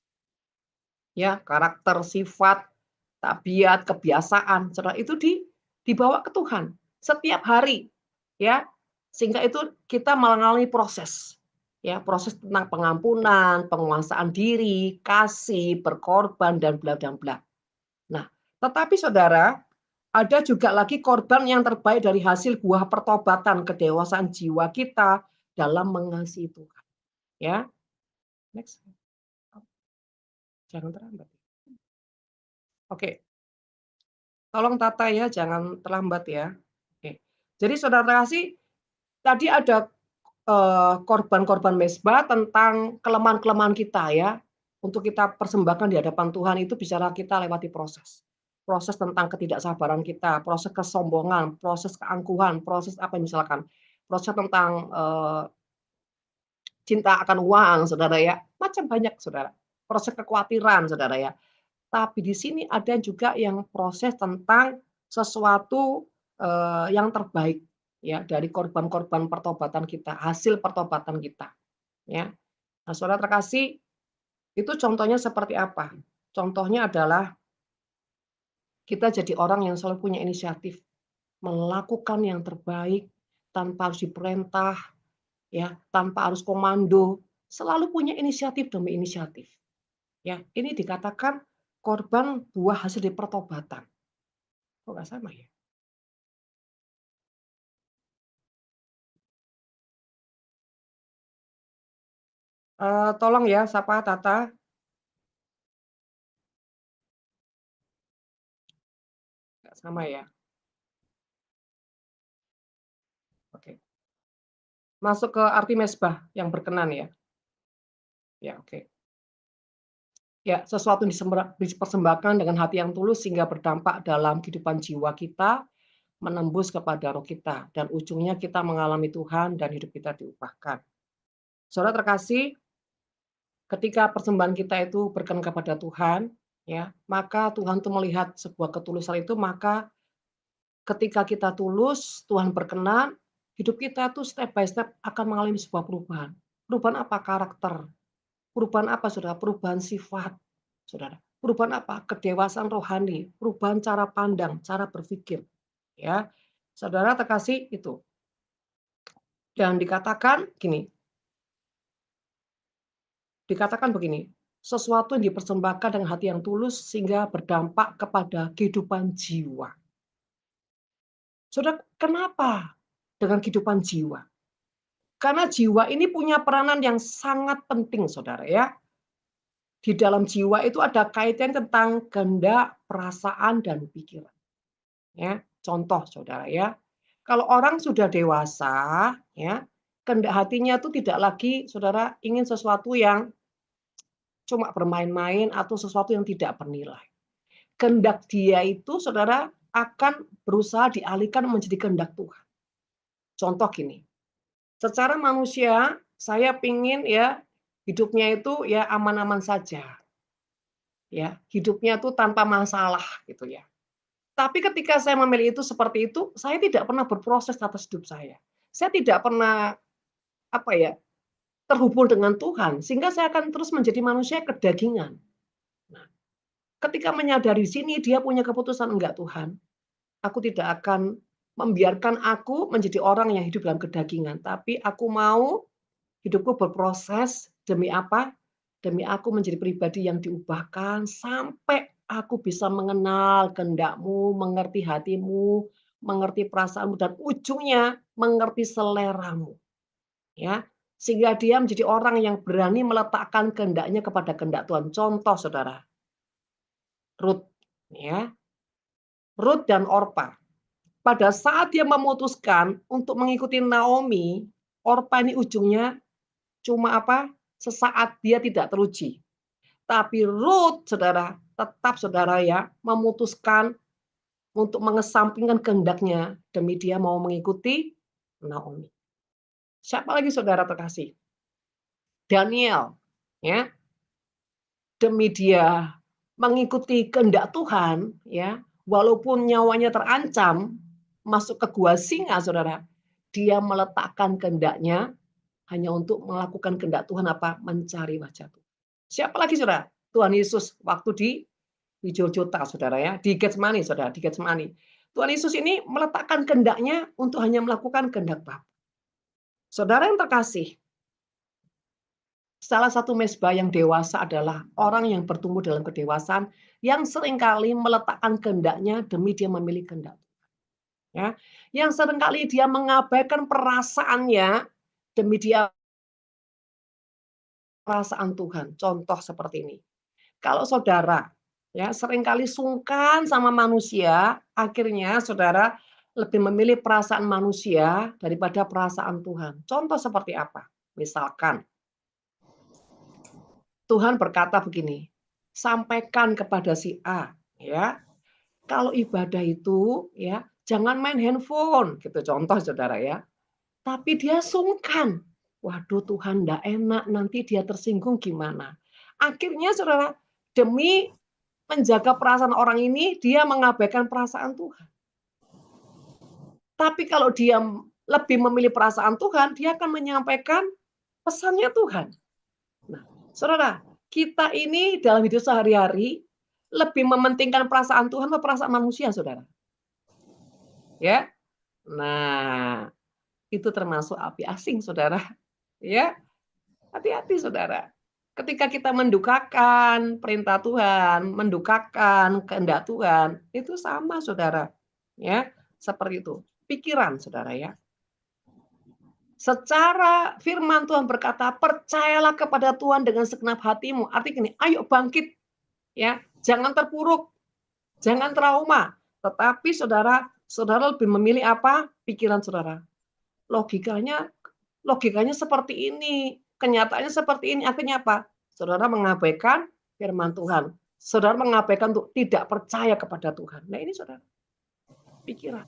Ya, karakter, sifat, tabiat, kebiasaan, Saudara itu dibawa ke Tuhan setiap hari, ya. Sehingga itu kita mengalami proses. Ya, proses tentang pengampunan, penguasaan diri, kasih, berkorban dan bla dan bla. Nah, tetapi Saudara, ada juga lagi korban yang terbaik dari hasil buah pertobatan kedewasaan jiwa kita dalam mengasihi Tuhan. Ya, next. Jangan terlambat. Oke, tolong tata ya, jangan terlambat ya. Oke. Jadi saudara kasih, tadi ada korban-korban mezbah tentang kelemahan-kelemahan kita ya. Untuk kita persembahkan di hadapan Tuhan itu bicara kita lewati proses. Proses tentang ketidaksabaran kita, proses kesombongan, proses keangkuhan, proses apa misalkan. Proses tentang cinta akan uang, Saudara ya. Macam banyak Saudara. Proses kekhawatiran Saudara ya. Tapi di sini ada juga yang proses tentang sesuatu yang terbaik ya dari korban-korban pertobatan kita, hasil pertobatan kita, ya. Nah, Saudara terkasih, itu contohnya seperti apa? Contohnya adalah kita jadi orang yang selalu punya inisiatif, melakukan yang terbaik tanpa harus diperintah, ya, tanpa harus komando, selalu punya inisiatif demi inisiatif. Ya, ini dikatakan korban buah hasil dari pertobatan. Kok nggak sama ya? Tolong ya Sapa, Tata, nggak sama ya? Oke. Masuk ke arti mezbah yang berkenan ya? Ya, oke. Ya, sesuatu yang dipersembahkan dengan hati yang tulus sehingga berdampak dalam kehidupan jiwa kita, menembus kepada roh kita, dan ujungnya kita mengalami Tuhan dan hidup kita diubahkan. Saudara terkasih, ketika persembahan kita itu berkenan kepada Tuhan, ya, maka Tuhan tuh melihat sebuah ketulusan itu, maka ketika kita tulus, Tuhan berkenan, hidup kita tuh step by step akan mengalami sebuah perubahan. Perubahan apa? Karakter. Perubahan apa, Saudara? Perubahan sifat, Saudara. Perubahan apa? Kedewasaan rohani, perubahan cara pandang, cara berpikir, ya. Saudara terkasih itu. Dan dikatakan begini, sesuatu yang dipersembahkan dengan hati yang tulus sehingga berdampak kepada kehidupan jiwa. Saudara, kenapa dengan kehidupan jiwa? Karena jiwa ini punya peranan yang sangat penting, Saudara ya. Di dalam jiwa itu ada kaitan tentang kehendak, perasaan, dan pikiran. Ya, contoh Saudara ya. Kalau orang sudah dewasa, ya, kehendak hatinya itu tidak lagi Saudara ingin sesuatu yang cuma bermain-main atau sesuatu yang tidak bernilai. Kehendak dia itu Saudara akan berusaha dialihkan menjadi kehendak Tuhan. Contoh gini, secara manusia saya pingin ya hidupnya itu ya aman-aman saja. Ya, hidupnya itu tanpa masalah gitu ya. Tapi ketika saya memilih itu seperti itu, saya tidak pernah berproses atas hidup saya. Saya tidak pernah apa ya, terhubung dengan Tuhan sehingga saya akan terus menjadi manusia kedagingan. Nah, ketika menyadari sini dia punya keputusan enggak Tuhan, aku tidak akan membiarkan aku menjadi orang yang hidup dalam kedagingan, tapi aku mau hidupku berproses demi apa? Demi aku menjadi pribadi yang diubahkan sampai aku bisa mengenal kehendak-Mu, mengerti hati-Mu, mengerti perasaanmu, dan ujungnya mengerti selera-Mu. Ya, sehingga dia menjadi orang yang berani meletakkan kehendaknya kepada kehendak Tuhan. Contoh saudara, Rut, ya, Rut dan Orpa. Pada saat dia memutuskan untuk mengikuti Naomi, Orpa ini ujungnya cuma apa? Sesaat dia tidak teruji. Tapi Rut, saudara, tetap saudara ya, memutuskan untuk mengesampingkan kehendaknya demi dia mau mengikuti Naomi. Siapa lagi saudara terkasih? Daniel, ya, demi dia mengikuti kehendak Tuhan, ya, walaupun nyawanya terancam masuk ke gua singa, saudara, dia meletakkan kehendaknya hanya untuk melakukan kehendak Tuhan apa? Mencari wajah Tuhan. Siapa lagi saudara? Tuhan Yesus waktu di Jota, saudara ya, di Getsemani, saudara, di Getsemani. Tuhan Yesus ini meletakkan kehendaknya untuk hanya melakukan kehendak Bapa. Saudara yang terkasih, salah satu mesbah yang dewasa adalah orang yang bertumbuh dalam kedewasaan yang seringkali meletakkan kehendaknya demi dia memilih kehendak. Ya, yang seringkali dia mengabaikan perasaannya demi dia perasaan Tuhan. Contoh seperti ini. Kalau saudara ya seringkali sungkan sama manusia, akhirnya saudara lebih memilih perasaan manusia daripada perasaan Tuhan. Contoh seperti apa? Misalkan Tuhan berkata begini, sampaikan kepada si A, ya, kalau ibadah itu ya jangan main handphone, gitu contoh saudara ya. Tapi dia sungkan. Waduh Tuhan enggak enak, nanti dia tersinggung gimana. Akhirnya saudara, demi menjaga perasaan orang ini, dia mengabaikan perasaan Tuhan. Tapi kalau dia lebih memilih perasaan Tuhan, dia akan menyampaikan pesannya Tuhan. Nah, saudara, kita ini dalam hidup sehari-hari lebih mementingkan perasaan Tuhan atau perasaan manusia, saudara? Ya, nah itu termasuk api asing, saudara. Ya, hati-hati, saudara. Ketika kita mendukakan perintah Tuhan, mendukakan kehendak Tuhan, itu sama, saudara. Ya, seperti itu. Pikiran, saudara ya. Secara firman Tuhan berkata, percayalah kepada Tuhan dengan segenap hatimu. Artinya gini, ayo bangkit, ya, jangan terpuruk, jangan trauma. Tetapi saudara, saudara lebih memilih apa? Pikiran saudara. Logikanya, logikanya seperti ini, kenyataannya seperti ini. Akhirnya apa? Saudara mengabaikan firman Tuhan. Saudara mengabaikan untuk tidak percaya kepada Tuhan. Nah ini saudara, pikiran.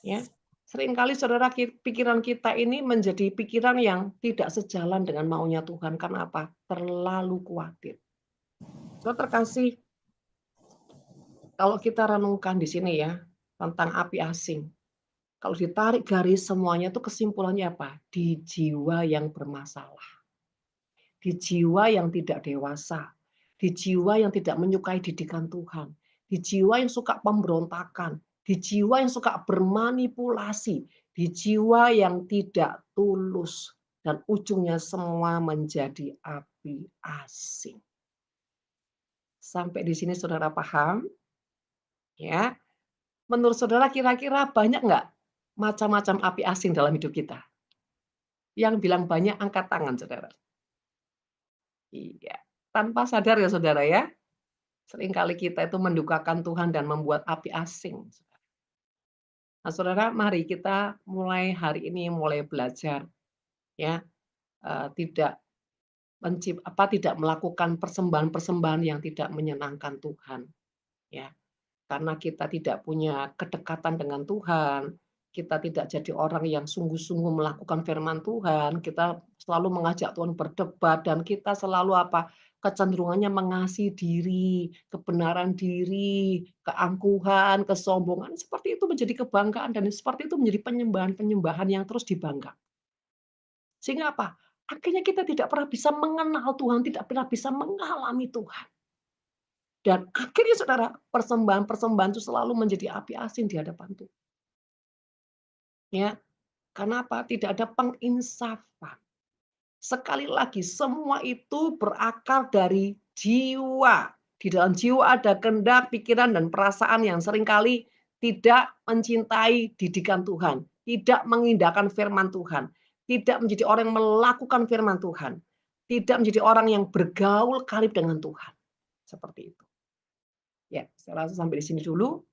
Ya, seringkali saudara pikiran kita ini menjadi pikiran yang tidak sejalan dengan maunya Tuhan. Karena apa? Terlalu khawatir. Saudara terkasih, kalau kita renungkan di sini ya tentang api asing. Kalau ditarik garis semuanya itu kesimpulannya apa? Di jiwa yang bermasalah. Di jiwa yang tidak dewasa. Di jiwa yang tidak menyukai didikan Tuhan. Di jiwa yang suka pemberontakan. Di jiwa yang suka bermanipulasi. Di jiwa yang tidak tulus. Dan ujungnya semua menjadi api asing. Sampai di sini saudara paham? Ya. Menurut saudara kira-kira banyak nggak macam-macam api asing dalam hidup kita? Yang bilang banyak angkat tangan saudara. Iya. Tanpa sadar ya saudara ya. Seringkali kita itu mendukakan Tuhan dan membuat api asing. Nah saudara, mari kita mulai hari ini mulai belajar ya, tidak tidak melakukan persembahan-persembahan yang tidak menyenangkan Tuhan ya. Karena kita tidak punya kedekatan dengan Tuhan, kita tidak jadi orang yang sungguh-sungguh melakukan firman Tuhan, kita selalu mengajak Tuhan berdebat dan kita selalu apa? Kecenderungannya mengasihi diri, kebenaran diri, keangkuhan, kesombongan, seperti itu menjadi kebanggaan dan seperti itu menjadi penyembahan-penyembahan yang terus dibanggakan. Sehingga apa? Akhirnya kita tidak pernah bisa mengenal Tuhan, tidak pernah bisa mengalami Tuhan. Dan akhirnya saudara, persembahan-persembahan itu selalu menjadi api asing di hadapan Tuhan. Ya, karena apa? Tidak ada penginsafan. Sekali lagi, semua itu berakar dari jiwa. Di dalam jiwa ada kehendak, pikiran, dan perasaan yang seringkali tidak mencintai didikan Tuhan, tidak mengindahkan firman Tuhan, tidak menjadi orang yang melakukan firman Tuhan, tidak menjadi orang yang bergaul karib dengan Tuhan. Seperti itu. Ya, saya rasa sampai di sini dulu.